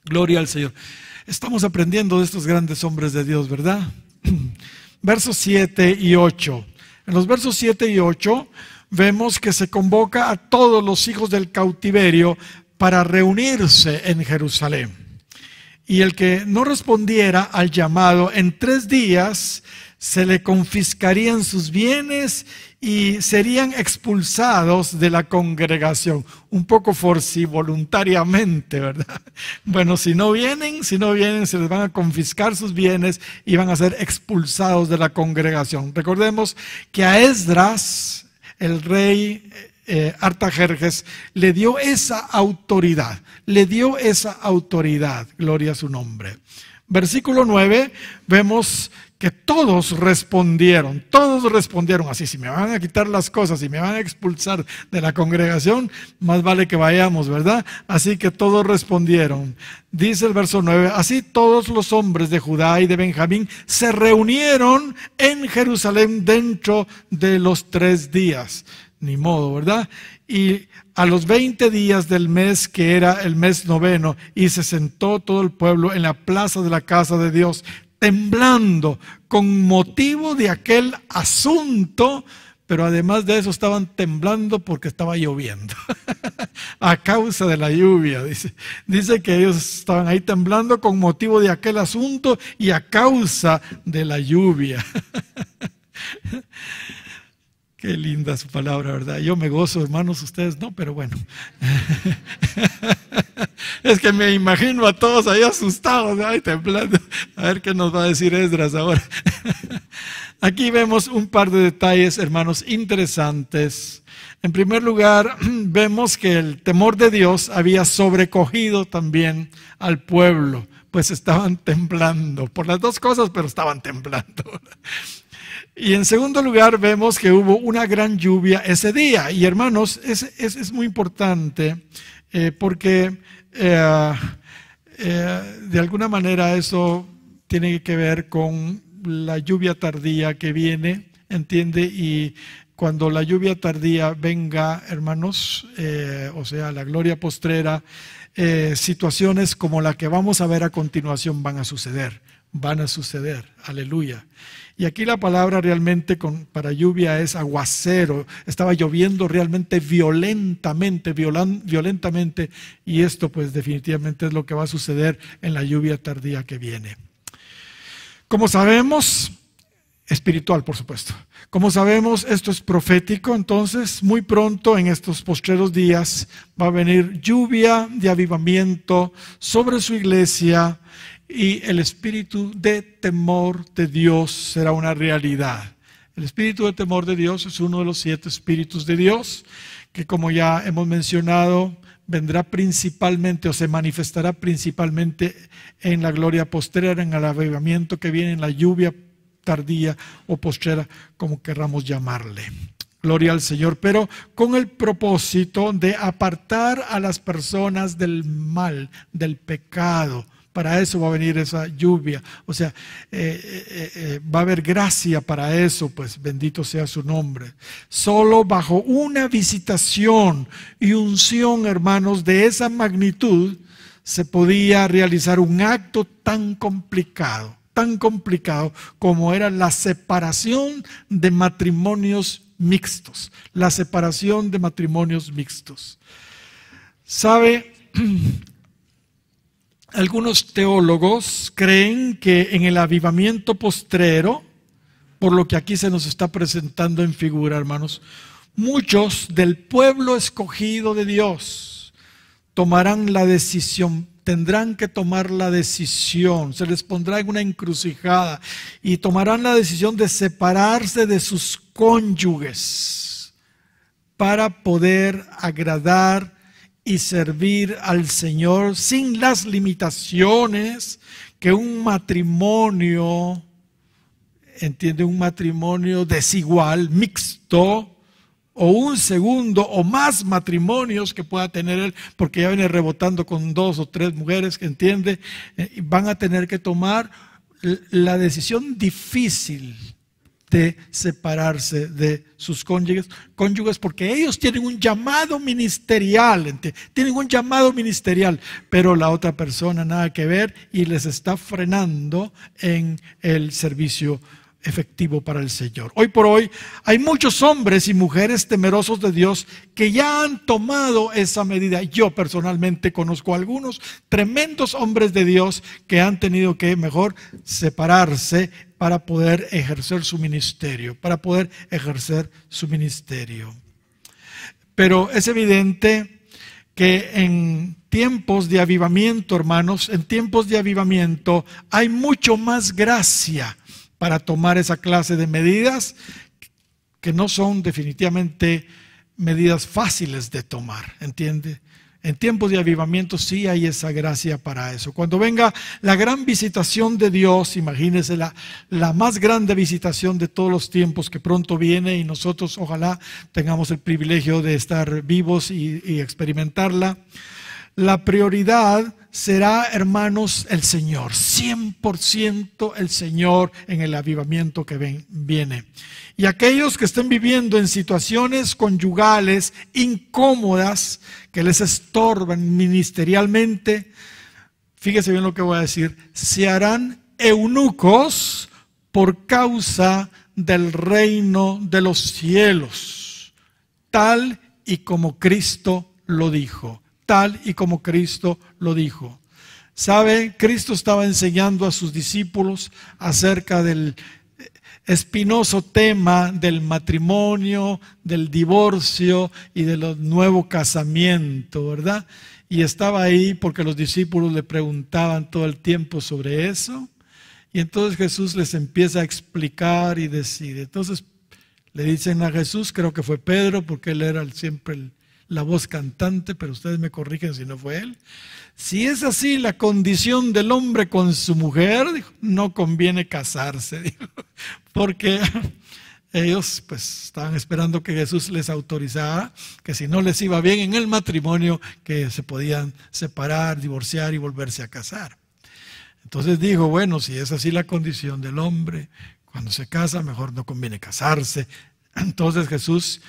Gloria al Señor. Estamos aprendiendo de estos grandes hombres de Dios, ¿verdad? Versos 7 y 8. En los versos 7 y 8 vemos que se convoca a todos los hijos del cautiverio para reunirse en Jerusalén. Y el que no respondiera al llamado, en 3 días se le confiscarían sus bienes y serían expulsados de la congregación. Un poco voluntariamente, ¿verdad? Bueno, si no vienen, se les van a confiscar sus bienes y van a ser expulsados de la congregación. Recordemos que a Esdras, el rey Artajerjes, le dio esa autoridad, gloria a su nombre. Versículo 9, vemos que todos respondieron, así: si me van a quitar las cosas, si me van a expulsar de la congregación, más vale que vayamos, ¿verdad? Así que todos respondieron. Dice el verso 9: así todos los hombres de Judá y de Benjamín se reunieron en Jerusalén dentro de los 3 días. Ni modo, ¿verdad? Y a los 20 días del mes, que era el mes 9, y se sentó todo el pueblo en la plaza de la casa de Dios, temblando con motivo de aquel asunto, pero además de eso estaban temblando porque estaba lloviendo, a causa de la lluvia. Dice que ellos estaban ahí temblando con motivo de aquel asunto y a causa de la lluvia. Qué linda su palabra, ¿verdad? Yo me gozo, hermanos, ustedes no, pero bueno. Es que me imagino a todos ahí asustados, ahí temblando. A ver qué nos va a decir Esdras ahora. Aquí vemos un par de detalles, hermanos, interesantes. En primer lugar, vemos que el temor de Dios había sobrecogido también al pueblo, pues estaban temblando, por las 2 cosas, pero estaban temblando. Y en segundo lugar, vemos que hubo una gran lluvia ese día. Y hermanos, es muy importante porque de alguna manera eso tiene que ver con la lluvia tardía que viene, ¿entiende? Y cuando la lluvia tardía venga, hermanos, o sea, la gloria postrera, situaciones como la que vamos a ver a continuación van a suceder, aleluya. Y aquí la palabra realmente para lluvia es aguacero. Estaba lloviendo realmente violentamente, y esto pues definitivamente es lo que va a suceder en la lluvia tardía que viene. Como sabemos, espiritual por supuesto. Como sabemos, esto es profético, entonces muy pronto en estos postreros días va a venir lluvia de avivamiento sobre su iglesia, y el espíritu de temor de Dios será una realidad. El espíritu de temor de Dios es uno de los 7 espíritus de Dios, que como ya hemos mencionado, vendrá principalmente o se manifestará principalmente en la gloria postrera, en el avivamiento que viene, en la lluvia tardía o postrera, como querramos llamarle. Gloria al Señor, pero con el propósito de apartar a las personas del mal, del pecado. Para eso va a venir esa lluvia, o sea, va a haber gracia para eso, pues bendito sea su nombre. Solo bajo una visitación y unción, hermanos, de esa magnitud, se podía realizar un acto tan complicado como era la separación de matrimonios mixtos. La separación de matrimonios mixtos. ¿Sabe? Algunos teólogos creen que en el avivamiento postrero, por lo que aquí se nos está presentando en figura, hermanos, muchos del pueblo escogido de Dios tomarán la decisión, tendrán que tomar la decisión, se les pondrá en una encrucijada y tomarán la decisión de separarse de sus cónyuges para poder agradar y servir al Señor sin las limitaciones que un matrimonio, entiende, un matrimonio desigual, mixto, o un segundo o más matrimonios que pueda tener él, porque ya viene rebotando con 2 o 3 mujeres, que entiende, van a tener que tomar la decisión difícil de separarse de sus cónyuges, porque ellos tienen un llamado ministerial, pero la otra persona nada que ver y les está frenando en el servicio efectivo para el Señor. Hoy por hoy hay muchos hombres y mujeres temerosos de Dios que ya han tomado esa medida. Yo personalmente conozco a algunos tremendos hombres de Dios que han tenido que mejor separarse para poder ejercer su ministerio, Pero es evidente que en tiempos de avivamiento, hermanos, en tiempos de avivamiento hay mucho más gracia para tomar esa clase de medidas que no son definitivamente medidas fáciles de tomar, ¿entiende? En tiempos de avivamiento sí hay esa gracia para eso. Cuando venga la gran visitación de Dios, imagínense la más grande visitación de todos los tiempos que pronto viene, y nosotros ojalá tengamos el privilegio de estar vivos y experimentarla. La prioridad será, hermanos, el Señor, 100% el Señor en el avivamiento que viene. Y aquellos que estén viviendo en situaciones conyugales incómodas, que les estorban ministerialmente, fíjese bien lo que voy a decir, se harán eunucos por causa del reino de los cielos, tal y como Cristo lo dijo. Tal y como Cristo lo dijo. ¿Sabe? Cristo estaba enseñando a sus discípulos acerca del espinoso tema del matrimonio, del divorcio y del nuevo casamiento, ¿verdad? Y estaba ahí porque los discípulos le preguntaban todo el tiempo sobre eso. Y entonces Jesús les empieza a explicar y decir. Entonces le dicen a Jesús, creo que fue Pedro, porque él era siempre la voz cantante, pero ustedes me corrigen si no fue él. Si es así la condición del hombre con su mujer, dijo, no conviene casarse, dijo, porque ellos pues estaban esperando que Jesús les autorizara, que si no les iba bien en el matrimonio, que se podían separar, divorciar y volverse a casar. Entonces dijo, bueno, si es así la condición del hombre, cuando se casa mejor no conviene casarse. Entonces Jesús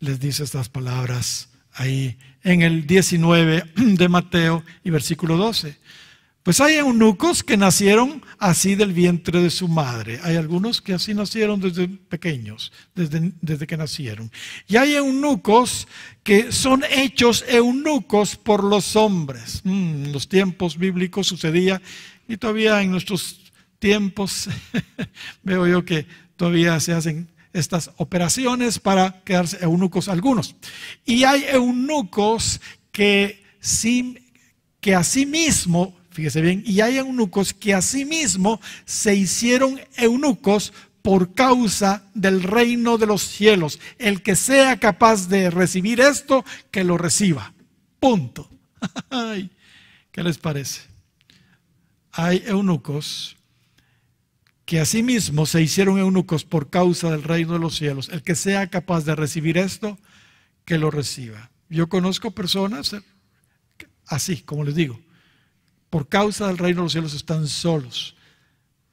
les dice estas palabras ahí en el 19 de Mateo y versículo 12. Pues hay eunucos que nacieron así del vientre de su madre. Hay algunos que así nacieron desde pequeños, desde que nacieron. Y hay eunucos que son hechos eunucos por los hombres. En los tiempos bíblicos sucedía, y todavía en nuestros tiempos veo yo que todavía se hacen estas operaciones para quedarse eunucos algunos. Y hay eunucos que asimismo, fíjese bien, y hay eunucos que asimismo se hicieron eunucos por causa del reino de los cielos. El que sea capaz de recibir esto, que lo reciba. Punto. ¿Qué les parece? Hay eunucos que asimismo se hicieron eunucos por causa del reino de los cielos. El que sea capaz de recibir esto, que lo reciba. Yo conozco personas así, como les digo, por causa del reino de los cielos están solos.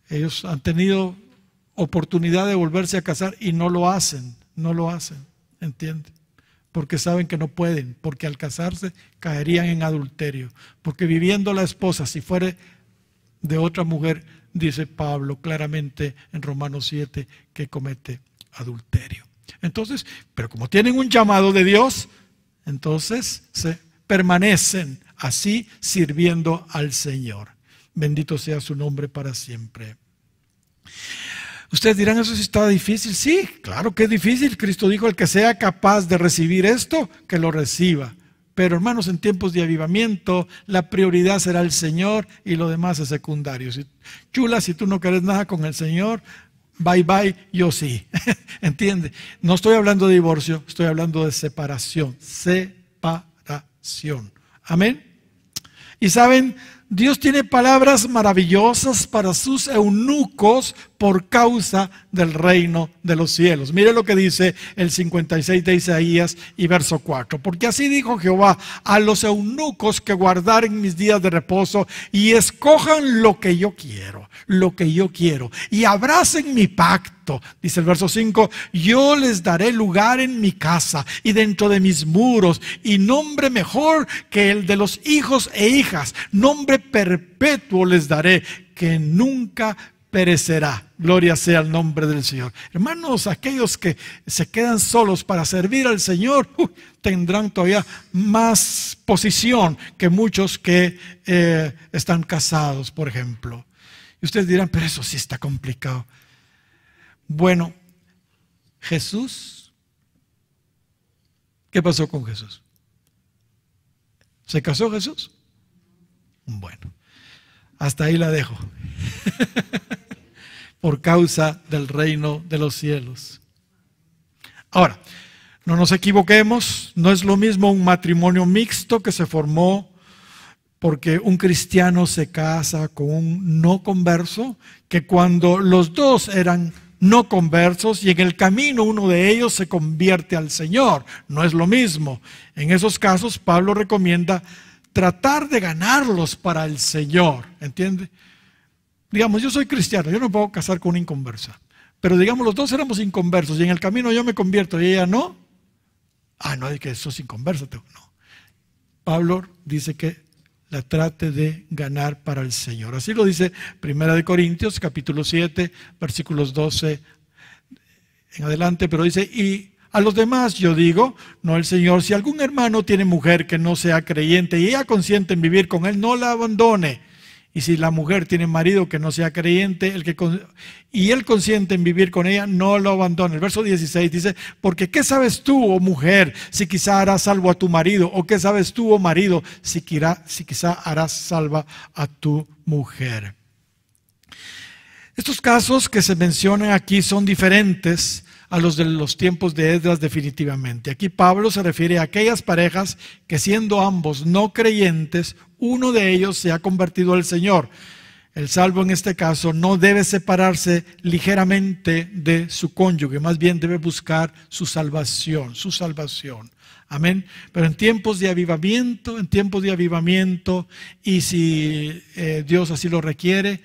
Ellos han tenido oportunidad de volverse a casar y no lo hacen, ¿entiende? Porque saben que no pueden, porque al casarse caerían en adulterio, porque viviendo la esposa, si fuere de otra mujer, dice Pablo claramente en Romanos 7 que comete adulterio. Entonces, pero como tienen un llamado de Dios, entonces se permanecen así sirviendo al Señor. Bendito sea su nombre para siempre. Ustedes dirán, eso sí está difícil. Sí, claro que es difícil. Cristo dijo, el que sea capaz de recibir esto, que lo reciba. Pero hermanos, en tiempos de avivamiento, la prioridad será el Señor y lo demás es secundario. Chula, si tú no quieres nada con el Señor, bye bye, yo sí. ¿Entiende? No estoy hablando de divorcio, estoy hablando de separación. Separación. Amén. Y saben, Dios tiene palabras maravillosas para sus eunucos por causa del reino de los cielos. Mire lo que dice el 56 de Isaías y verso 4. Porque así dijo Jehová, a los eunucos que guardaren mis días de reposo y escojan lo que yo quiero, y abracen mi pacto. Dice el verso 5, yo les daré lugar en mi casa y dentro de mis muros, y nombre mejor que el de los hijos e hijas, nombre perpetuo les daré, que nunca perecerá. Gloria sea el nombre del Señor. Hermanos, aquellos que se quedan solos para servir al Señor, tendrán todavía más posición que muchos que están casados, por ejemplo. Y ustedes dirán, pero eso sí está complicado. Bueno, Jesús, ¿qué pasó con Jesús? ¿Se casó Jesús? Bueno, hasta ahí la dejo. Por causa del reino de los cielos. Ahora, No nos equivoquemos, no es lo mismo un matrimonio mixto que se formó porque un cristiano se casa con un no converso, que cuando los dos eran no conversos y en el camino uno de ellos se convierte al Señor. No es lo mismo. En esos casos Pablo recomienda tratar de ganarlos para el Señor, ¿entiende? Digamos, yo soy cristiano, yo no puedo casar con una inconversa, pero digamos los dos éramos inconversos y en el camino yo me convierto y ella no. No, es que sos inconverso. No. Pablo dice que la trate de ganar para el Señor. Así lo dice 1 Corintios capítulo 7, versículos 12 en adelante, pero dice, y a los demás yo digo, no el Señor, si algún hermano tiene mujer que no sea creyente y ella consiente en vivir con él, no la abandone. Y si la mujer tiene marido que no sea creyente y él consiente en vivir con ella, no lo abandone. El verso 16 dice, porque ¿qué sabes tú, oh mujer, si quizá harás salvo a tu marido? ¿O qué sabes tú, oh marido, si quizá harás salva a tu mujer? Estos casos que se mencionan aquí son diferentes a los de los tiempos de Esdras definitivamente. Aquí Pablo se refiere a aquellas parejas que siendo ambos no creyentes, uno de ellos se ha convertido al Señor. El salvo en este caso no debe separarse ligeramente de su cónyuge, más bien debe buscar su salvación, Amén. Pero en tiempos de avivamiento, y si Dios así lo requiere,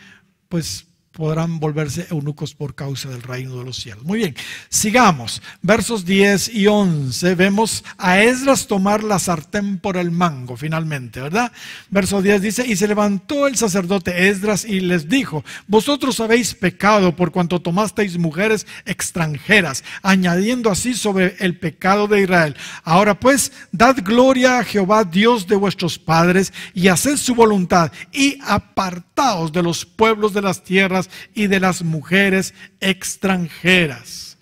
pues podrán volverse eunucos por causa del reino de los cielos. Muy bien, sigamos. Versos 10 y 11, vemos a Esdras tomar la sartén por el mango, finalmente, ¿verdad? Verso 10 dice, y se levantó el sacerdote Esdras y les dijo, vosotros habéis pecado por cuanto tomasteis mujeres extranjeras, añadiendo así sobre el pecado de Israel. Ahora pues, dad gloria a Jehová, Dios de vuestros padres, y haced su voluntad, y apartaos de los pueblos de las tierras y de las mujeres extranjeras.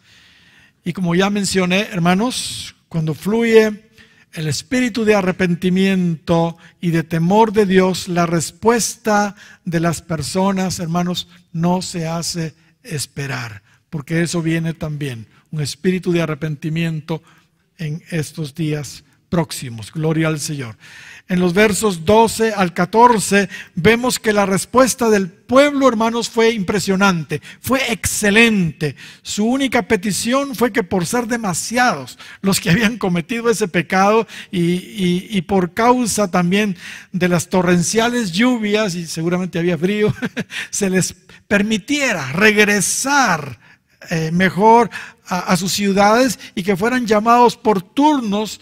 Y como ya mencioné, hermanos, cuando fluye el espíritu de arrepentimiento y de temor de Dios, la respuesta de las personas, hermanos, no se hace esperar, porque eso viene también, un espíritu de arrepentimiento en estos días próximos. Gloria al Señor. En los versos 12 al 14 vemos que la respuesta del pueblo, hermanos, fue impresionante, fue excelente. Su única petición fue que por ser demasiados los que habían cometido ese pecado y por causa también de las torrenciales lluvias, y seguramente había frío, se les permitiera regresar mejor a sus ciudades y que fueran llamados por turnos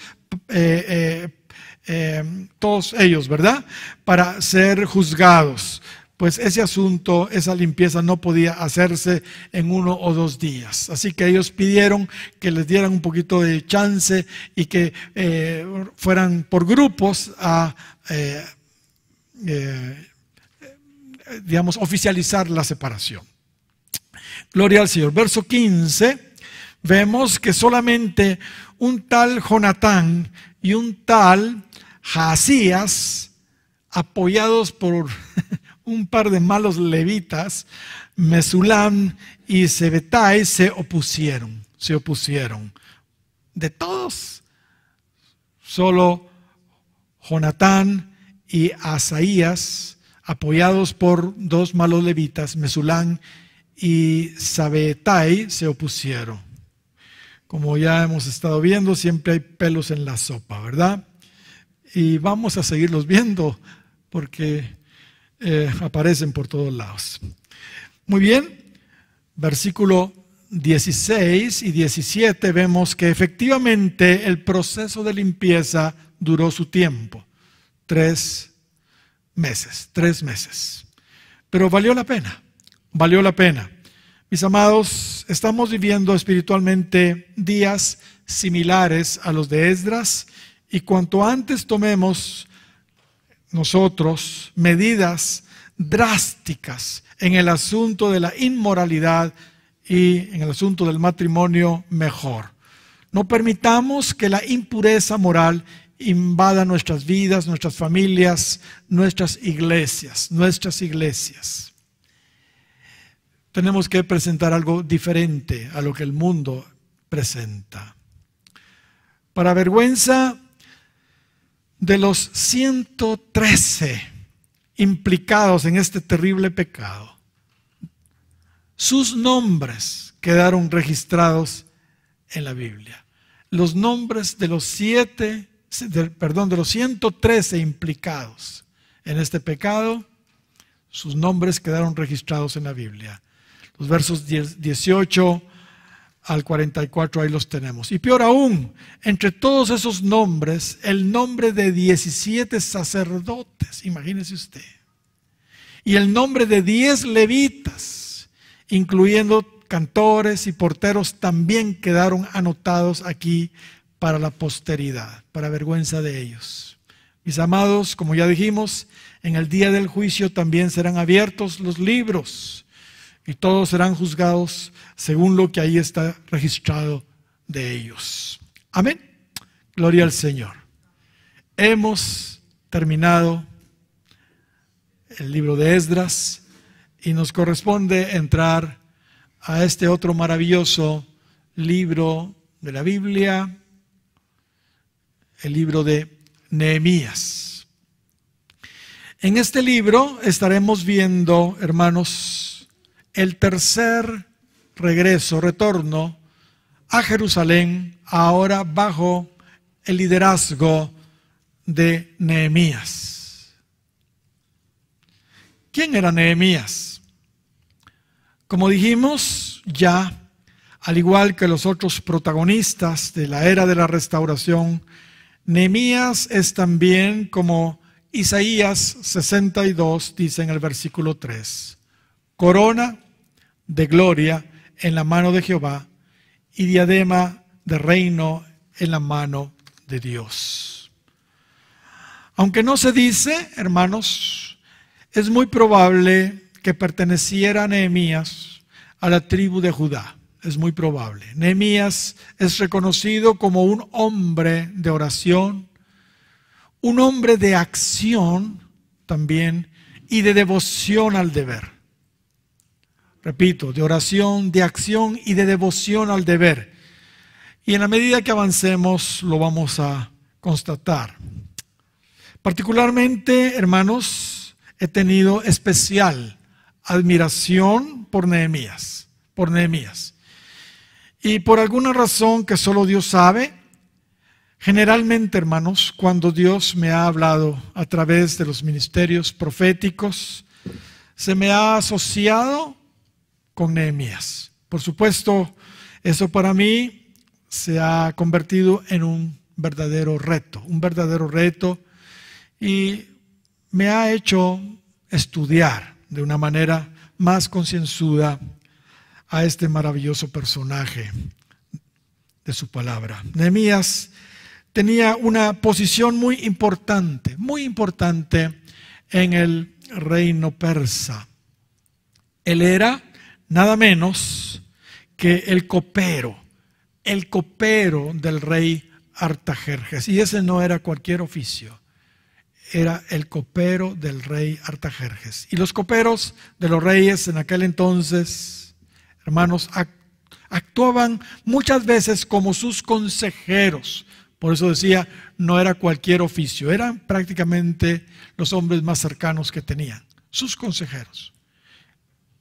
todos ellos, ¿verdad? Para ser juzgados. Pues ese asunto, esa limpieza no podía hacerse en 1 o 2 días. Así que ellos pidieron que les dieran un poquito de chance y que fueran por grupos a, digamos, oficializar la separación. Gloria al Señor. Verso 15, vemos que solamente un tal Jonatán y un tal Jaasías, apoyados por un par de malos levitas, Mesulam y Sebetai, se opusieron. De todos, solo Jonatán y Asaías, apoyados por 2 malos levitas, Mesulam y Sebetai, se opusieron. Como ya hemos estado viendo, siempre hay pelos en la sopa, ¿verdad? Y vamos a seguirlos viendo porque aparecen por todos lados. Muy bien, versículo 16 y 17 vemos que efectivamente el proceso de limpieza duró su tiempo, 3 meses. Pero valió la pena. Mis amados, estamos viviendo espiritualmente días similares a los de Esdras, y cuanto antes tomemos nosotros medidas drásticas en el asunto de la inmoralidad y en el asunto del matrimonio, mejor. No permitamos que la impureza moral invada nuestras vidas, nuestras familias, nuestras iglesias. Tenemos que presentar algo diferente a lo que el mundo presenta. para vergüenza de los 113 implicados en este terrible pecado. Sus nombres quedaron registrados en la Biblia. Los nombres de los 113 implicados en este pecado, sus nombres quedaron registrados en la Biblia. Los versos 18 al 44, ahí los tenemos. Y peor aún, entre todos esos nombres, el nombre de 17 sacerdotes, imagínese usted, y el nombre de 10 levitas, incluyendo cantores y porteros, también quedaron anotados aquí para la posteridad, para vergüenza de ellos. Mis amados, como ya dijimos, en el día del juicio también serán abiertos los libros y todos serán juzgados según lo que ahí está registrado de ellos. Amén. Gloria al Señor. Hemos terminado el libro de Esdras y nos corresponde entrar a este otro maravilloso libro de la Biblia, el libro de Nehemías. En este libro estaremos viendo, hermanos, el tercer retorno a Jerusalén, ahora bajo el liderazgo de Nehemías. ¿Quién era Nehemías? Como dijimos ya, al igual que los otros protagonistas de la era de la restauración, Nehemías es también como Isaías 62 dice en el versículo 3, corona de gloria en la mano de Jehová y diadema de reino en la mano de Dios. Aunque no se dice, hermanos, es muy probable que perteneciera Nehemías a la tribu de Judá. Es muy probable. Nehemías es reconocido como un hombre de oración, un hombre de acción también y de devoción al deber. Repito, de oración, de acción y de devoción al deber. Y en la medida que avancemos lo vamos a constatar. Particularmente, hermanos, he tenido especial admiración por Nehemías. Y por alguna razón que solo Dios sabe, generalmente, hermanos, cuando Dios me ha hablado a través de los ministerios proféticos, se me ha asociado con Nehemías. Por supuesto, eso para mí se ha convertido en un verdadero reto, y me ha hecho estudiar de una manera más concienzuda a este maravilloso personaje de su palabra. Nehemías tenía una posición muy importante en el reino persa. Él era nada menos que el copero del rey Artajerjes. Y ese no era cualquier oficio, era el copero del rey Artajerjes. Y los coperos de los reyes en aquel entonces, hermanos, actuaban muchas veces como sus consejeros. Por eso decía, no era cualquier oficio, eran prácticamente los hombres más cercanos que tenían, sus consejeros,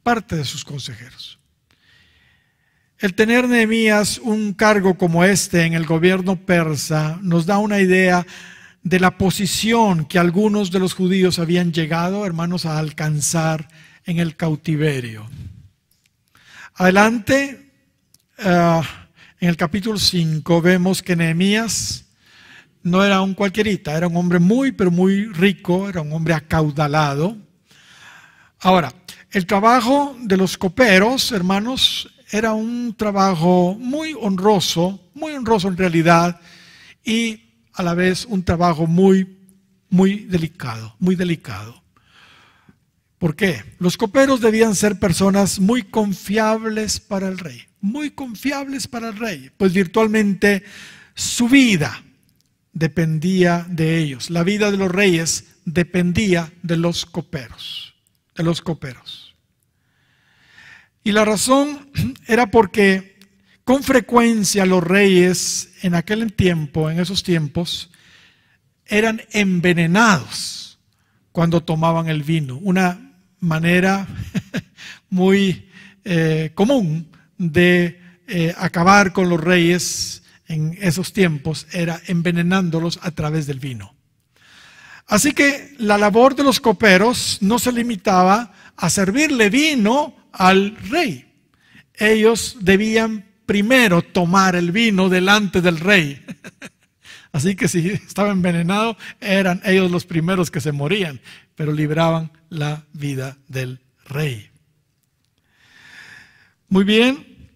parte de sus consejeros. El tener Nehemías un cargo como este en el gobierno persa nos da una idea de la posición que algunos de los judíos habían llegado, hermanos, a alcanzar en el cautiverio. Adelante, en el capítulo 5 vemos que Nehemías no era un cualquierita, era un hombre pero muy rico, era un hombre acaudalado. Ahora, el trabajo de los coperos, hermanos, era un trabajo muy honroso en realidad, y a la vez un trabajo muy delicado. ¿Por qué? Los coperos debían ser personas muy confiables para el rey, pues virtualmente su vida dependía de ellos. La vida de los reyes dependía de los coperos. Y la razón era porque Con frecuencia los reyes en aquel tiempo, en esos tiempos, eran envenenados cuando tomaban el vino. Una manera muy común de acabar con los reyes en esos tiempos era envenenándolos a través del vino. Así que la labor de los coperos no se limitaba a servirle vino al rey. Ellos debían primero tomar el vino delante del rey. Así que si estaba envenenado, eran ellos los primeros que se morían, pero libraban la vida del rey. Muy bien,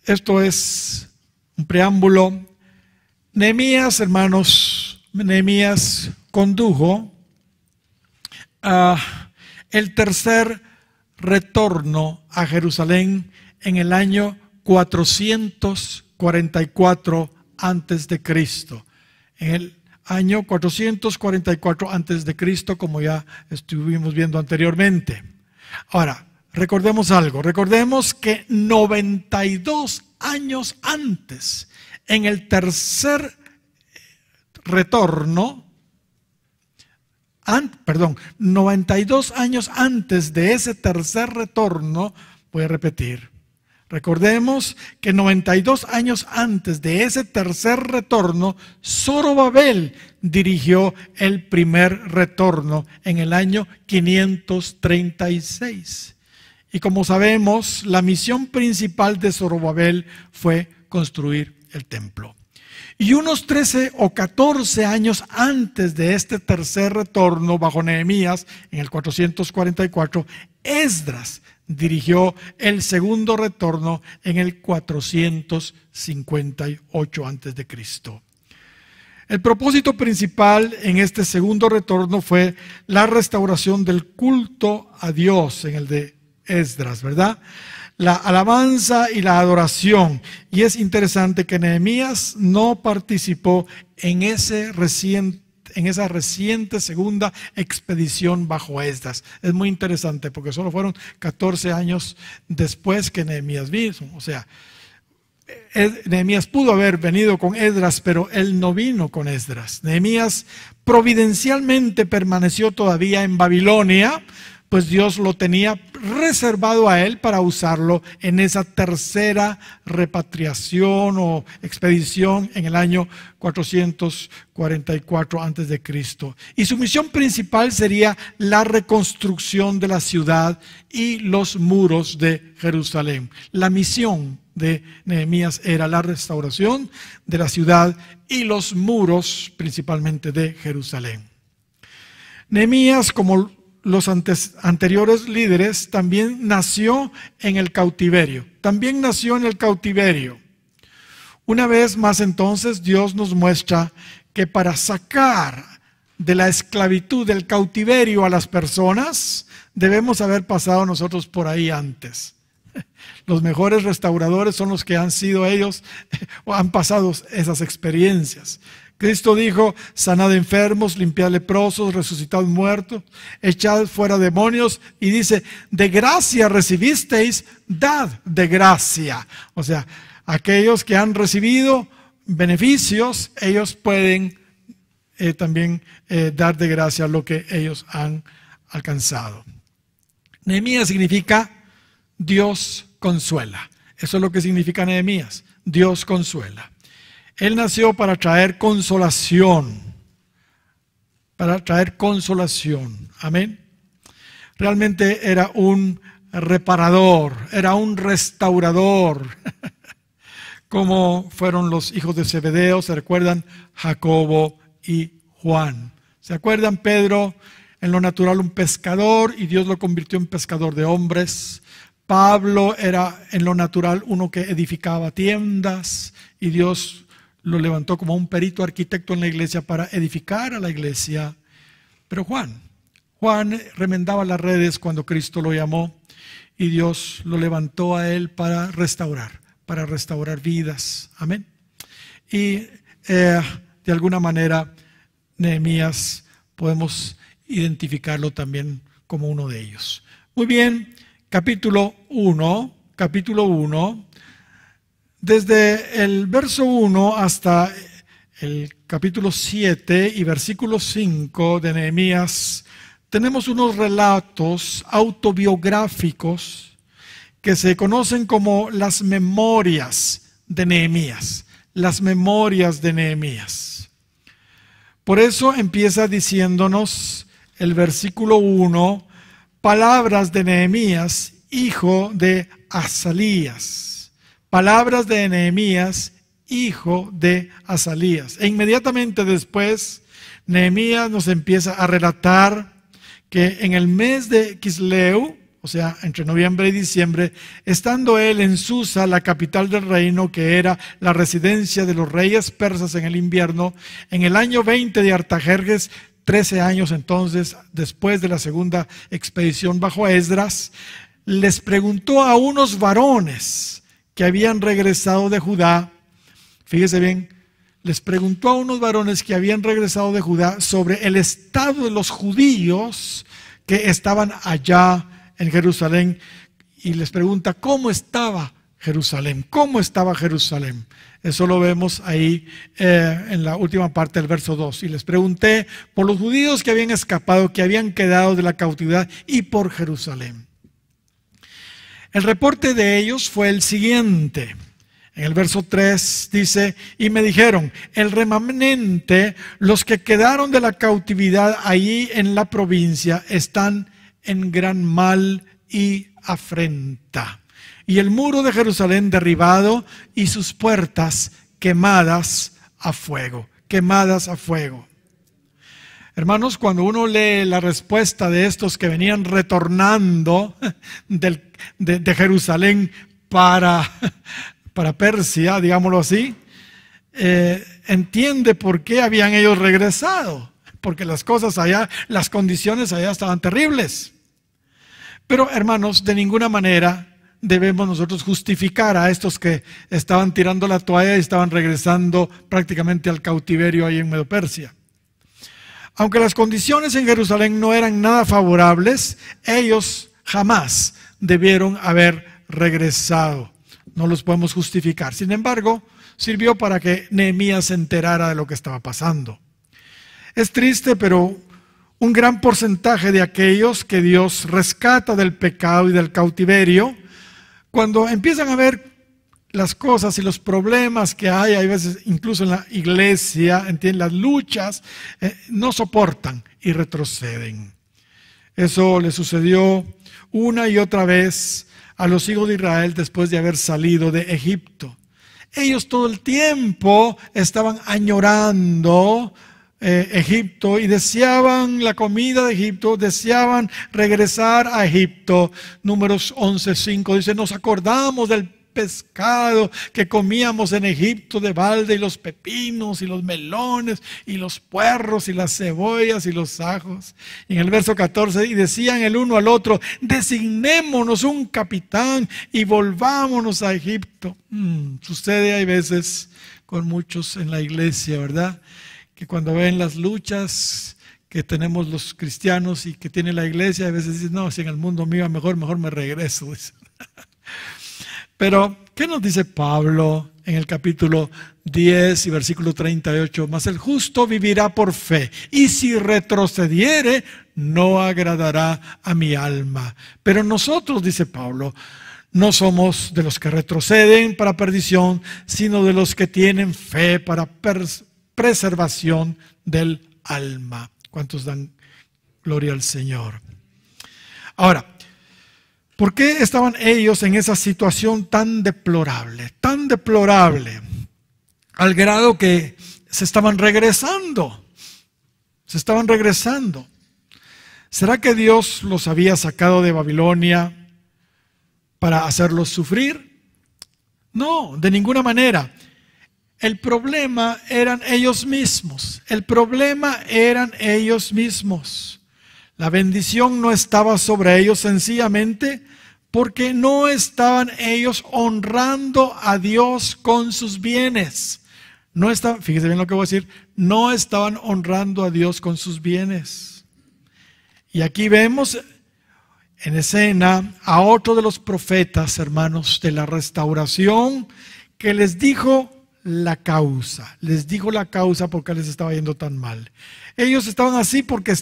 esto es un preámbulo. Nehemías, hermanos, Nehemías condujo el tercer retorno a Jerusalén en el año 444 antes de Cristo. En el año 444 antes de Cristo, como ya estuvimos viendo anteriormente. Ahora, recordemos algo. Recordemos que 92 años antes, en el tercer retorno, 92 años antes de ese tercer retorno, voy a repetir. Recordemos que 92 años antes de ese tercer retorno, Zorobabel dirigió el primer retorno en el año 536. Y como sabemos, la misión principal de Zorobabel fue construir el templo. Y unos 13 o 14 años antes de este tercer retorno bajo Nehemías, en el 444, Esdras dirigió el segundo retorno en el 458 antes de Cristo. El propósito principal en este segundo retorno fue la restauración del culto a Dios en el de Esdras, ¿verdad? La alabanza y la adoración. Y es interesante que Nehemías no participó en esa reciente segunda expedición bajo Esdras. Es muy interesante porque solo fueron 14 años después que Nehemías vino. O sea, Nehemías pudo haber venido con Esdras, pero él no vino con Esdras. Nehemías providencialmente permaneció todavía en Babilonia, pues Dios lo tenía reservado a él para usarlo en esa tercera repatriación o expedición en el año 444 antes de Cristo. Y su misión principal sería la reconstrucción de la ciudad y los muros de Jerusalén. La misión de Nehemías era la restauración de la ciudad y los muros principalmente de Jerusalén. Nehemías, como los anteriores líderes, también nació en el cautiverio. Una vez más entonces Dios nos muestra que para sacar de la esclavitud, del cautiverio a las personas, debemos haber pasado nosotros por ahí antes. Los mejores restauradores son los que han sido ellos o han pasado esas experiencias. Cristo dijo: sanad enfermos, limpiad leprosos, resucitad muertos, echad fuera demonios, y dice: de gracia recibisteis, dad de gracia. O sea, aquellos que han recibido beneficios, ellos pueden también dar de gracia lo que ellos han alcanzado. Nehemías significa Dios consuela. Eso es lo que significa Nehemías, Dios consuela. Él nació para traer consolación. Amén. Realmente era un reparador, era un restaurador. Como fueron los hijos de Zebedeo, ¿se recuerdan? Jacobo y Juan. ¿Se acuerdan? Pedro, en lo natural un pescador, y Dios lo convirtió en pescador de hombres. Pablo era en lo natural uno que edificaba tiendas, y Dios lo levantó como un perito arquitecto en la iglesia para edificar a la iglesia. Pero Juan remendaba las redes cuando Cristo lo llamó, y Dios lo levantó a él para restaurar vidas. Amén. Y de alguna manera Nehemías podemos identificarlo también como uno de ellos. Muy bien, capítulo 1 Desde el verso 1 hasta el capítulo 7 y versículo 5 de Nehemías, tenemos unos relatos autobiográficos que se conocen como las memorias de Nehemías. Las memorias de Nehemías. Por eso empieza diciéndonos el versículo 1, palabras de Nehemías, hijo de Asalías. Palabras de Nehemías, hijo de Asalías. E inmediatamente después, Nehemías nos empieza a relatar que en el mes de Quisleu, o sea, entre noviembre y diciembre, estando él en Susa, la capital del reino, que era la residencia de los reyes persas en el invierno, en el año 20 de Artajerjes, 13 años entonces, después de la segunda expedición bajo Esdras, les preguntó a unos varones que habían regresado de Judá, fíjese bien, les preguntó a unos varones que habían regresado de Judá sobre el estado de los judíos que estaban allá en Jerusalén, y les pregunta cómo estaba Jerusalén, cómo estaba Jerusalén. Eso lo vemos ahí en la última parte del verso 2. Y les pregunté por los judíos que habían escapado, que habían quedado de la cautividad, y por Jerusalén. El reporte de ellos fue el siguiente. En el verso 3 dice, y me dijeron, el remanente, los que quedaron de la cautividad allí en la provincia, están en gran mal y afrenta. Y el muro de Jerusalén derribado y sus puertas quemadas a fuego. Quemadas a fuego. Hermanos, cuando uno lee la respuesta de estos que venían retornando de Jerusalén para Persia, digámoslo así, entiende por qué habían ellos regresado. Porque las cosas allá, las condiciones allá estaban terribles. Pero hermanos, de ninguna manera debemos nosotros justificar a estos que estaban tirando la toalla y estaban regresando prácticamente al cautiverio ahí en Medo Persia. Aunque las condiciones en Jerusalén no eran nada favorables, ellos jamás debieron haber regresado. No los podemos justificar. Sin embargo, sirvió para que Nehemías se enterara de lo que estaba pasando. Es triste, pero un gran porcentaje de aquellos que Dios rescata del pecado y del cautiverio, cuando empiezan a ver las cosas y los problemas que hay veces incluso en la iglesia, entienden, las luchas, no soportan y retroceden. Eso le sucedió una y otra vez a los hijos de Israel después de haber salido de Egipto. Ellos todo el tiempo estaban añorando Egipto y deseaban la comida de Egipto, deseaban regresar a Egipto. Números 11:5 dice, nos acordamos del pescado que comíamos en Egipto de balde, y los pepinos y los melones y los puerros y las cebollas y los ajos. Y en el verso 14, y decían el uno al otro, designémonos un capitán y volvámonos a Egipto. Sucede hay veces con muchos en la iglesia, ¿verdad? Que cuando ven las luchas que tenemos los cristianos y que tiene la iglesia, a veces dicen, no, si en el mundo mío mejor me regreso. Pero, ¿qué nos dice Pablo en el capítulo 10 y versículo 38? Mas el justo vivirá por fe, y si retrocediere, no agradará a mi alma. Pero nosotros, dice Pablo, no somos de los que retroceden para perdición, sino de los que tienen fe para preservación del alma. ¿Cuántos dan gloria al Señor? Ahora, ¿por qué estaban ellos en esa situación tan deplorable, al grado que se estaban regresando? ¿Será que Dios los había sacado de Babilonia para hacerlos sufrir? No, de ninguna manera. El problema eran ellos mismos. La bendición no estaba sobre ellos sencillamente porque no estaban ellos honrando a Dios con sus bienes. Fíjese bien lo que voy a decir, no estaban honrando a Dios con sus bienes. Y aquí vemos en escena a otro de los profetas, hermanos, de la restauración, que les dijo la causa. Les dijo la causa por qué les estaba yendo tan mal. Ellos estaban así porque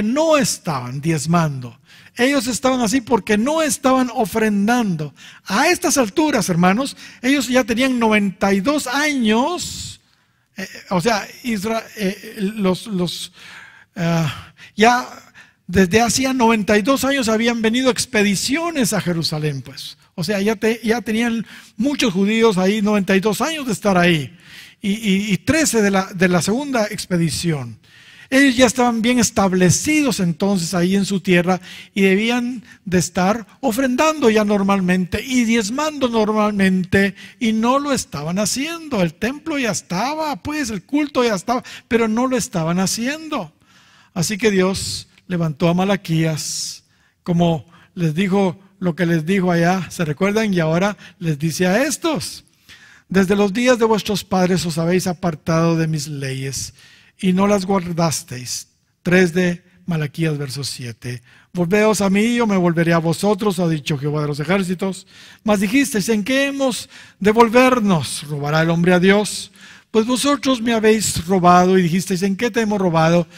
no estaban diezmando. Ellos estaban así porque no estaban ofrendando. A estas alturas, hermanos, ellos ya tenían 92 años. Ya desde hacía 92 años habían venido expediciones a Jerusalén, pues. O sea, ya tenían muchos judíos ahí, 92 años de estar ahí. Y 13 de la segunda expedición. Ellos ya estaban bien establecidos entonces ahí en su tierra y debían de estar ofrendando ya normalmente y diezmando normalmente, y no lo estaban haciendo. El templo ya estaba, pues el culto ya estaba, pero no lo estaban haciendo. Así que Dios levantó a Malaquías, como les dijo lo que les dijo allá, ¿se recuerdan? Y ahora les dice a estos: desde los días de vuestros padres os habéis apartado de mis leyes y no las guardasteis. 3 de Malaquías, verso 7. Volveos a mí, yo me volveré a vosotros, ha dicho Jehová de los ejércitos. Mas dijisteis: ¿en qué hemos de volvernos? ¿Robará el hombre a Dios? Pues vosotros me habéis robado. Y dijisteis: ¿en qué te hemos robado?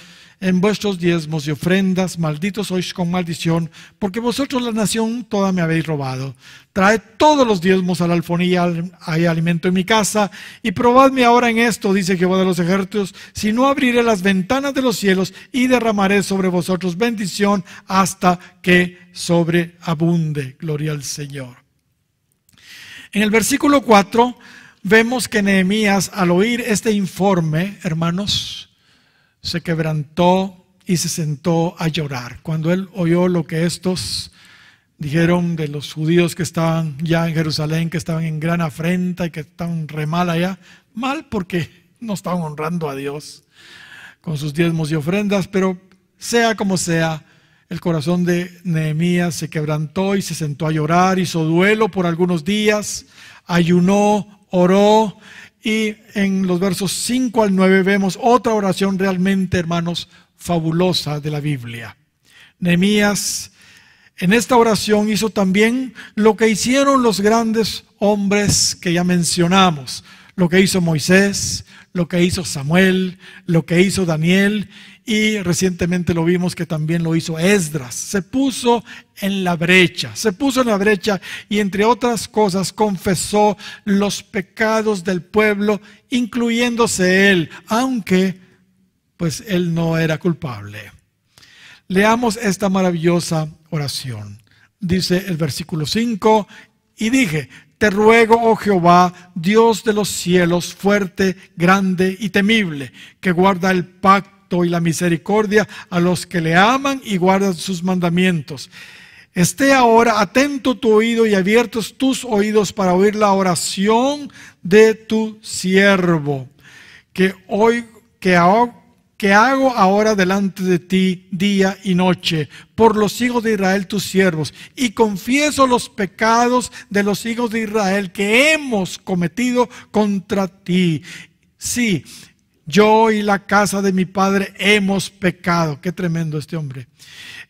En vuestros diezmos y ofrendas. Malditos sois con maldición, porque vosotros la nación toda me habéis robado. Traed todos los diezmos a la alfonía, hay alimento en mi casa, y probadme ahora en esto, dice Jehová de los ejércitos, si no abriré las ventanas de los cielos y derramaré sobre vosotros bendición hasta que sobreabunde. Gloria al Señor. En el versículo 4 vemos que Nehemías, al oír este informe, hermanos, se quebrantó y se sentó a llorar. Cuando él oyó lo que estos dijeron de los judíos que estaban ya en Jerusalén, que estaban en gran afrenta y que estaban re mal allá, mal porque no estaban honrando a Dios con sus diezmos y ofrendas, pero sea como sea, el corazón de Nehemías se quebrantó y se sentó a llorar, hizo duelo por algunos días, ayunó, oró. Y en los versos 5 al 9 vemos otra oración realmente, hermanos, fabulosa de la Biblia. Nehemías en esta oración hizo también lo que hicieron los grandes hombres que ya mencionamos. Lo que hizo Moisés, lo que hizo Samuel, lo que hizo Daniel, y recientemente lo vimos que también lo hizo Esdras. Se puso en la brecha y entre otras cosas confesó los pecados del pueblo, incluyéndose él, aunque pues él no era culpable. Leamos esta maravillosa oración. Dice el versículo 5: y dije: te ruego, oh Jehová, Dios de los cielos, fuerte, grande y temible, que guarda el pacto y la misericordia a los que le aman y guardan sus mandamientos. Esté ahora atento tu oído y abiertos tus oídos para oír la oración de tu siervo, que hago ahora delante de ti día y noche, por los hijos de Israel tus siervos, y confieso los pecados de los hijos de Israel que hemos cometido contra ti. Sí, yo y la casa de mi padre hemos pecado. Qué tremendo este hombre.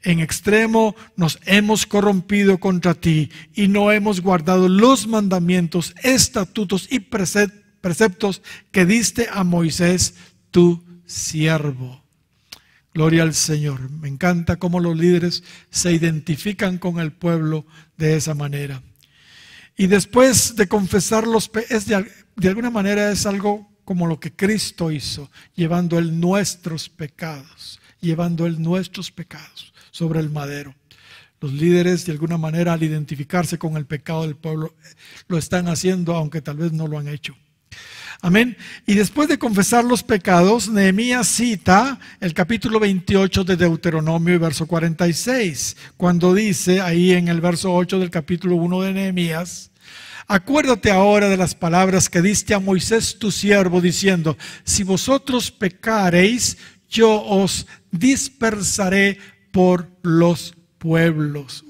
En extremo nos hemos corrompido contra ti y no hemos guardado los mandamientos, estatutos y preceptos que diste a Moisés, tu siervo. Gloria al Señor. Me encanta cómo los líderes se identifican con el pueblo de esa manera. Y después de confesar los pecados, de alguna manera es algo como lo que Cristo hizo, llevando él nuestros pecados sobre el madero. Los líderes, de alguna manera, al identificarse con el pecado del pueblo, lo están haciendo, aunque tal vez no lo han hecho. Amén. Y después de confesar los pecados, Nehemías cita el capítulo 28 de Deuteronomio y verso 46, cuando dice ahí en el verso 8 del capítulo 1 de Nehemías: acuérdate ahora de las palabras que diste a Moisés tu siervo, diciendo: si vosotros pecareis, yo os dispersaré por los pueblos.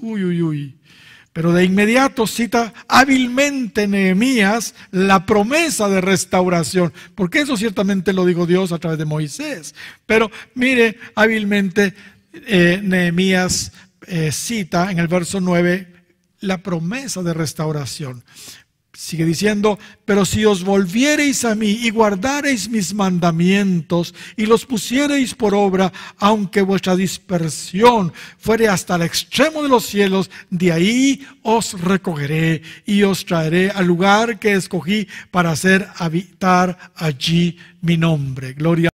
Pero de inmediato cita hábilmente Nehemías la promesa de restauración, porque eso ciertamente lo dijo Dios a través de Moisés. Pero mire, hábilmente Nehemías cita en el verso 9 la promesa de restauración. Sigue diciendo, pero si os volviereis a mí y guardareis mis mandamientos y los pusiereis por obra, aunque vuestra dispersión fuere hasta el extremo de los cielos, de ahí os recogeré y os traeré al lugar que escogí para hacer habitar allí mi nombre. Gloria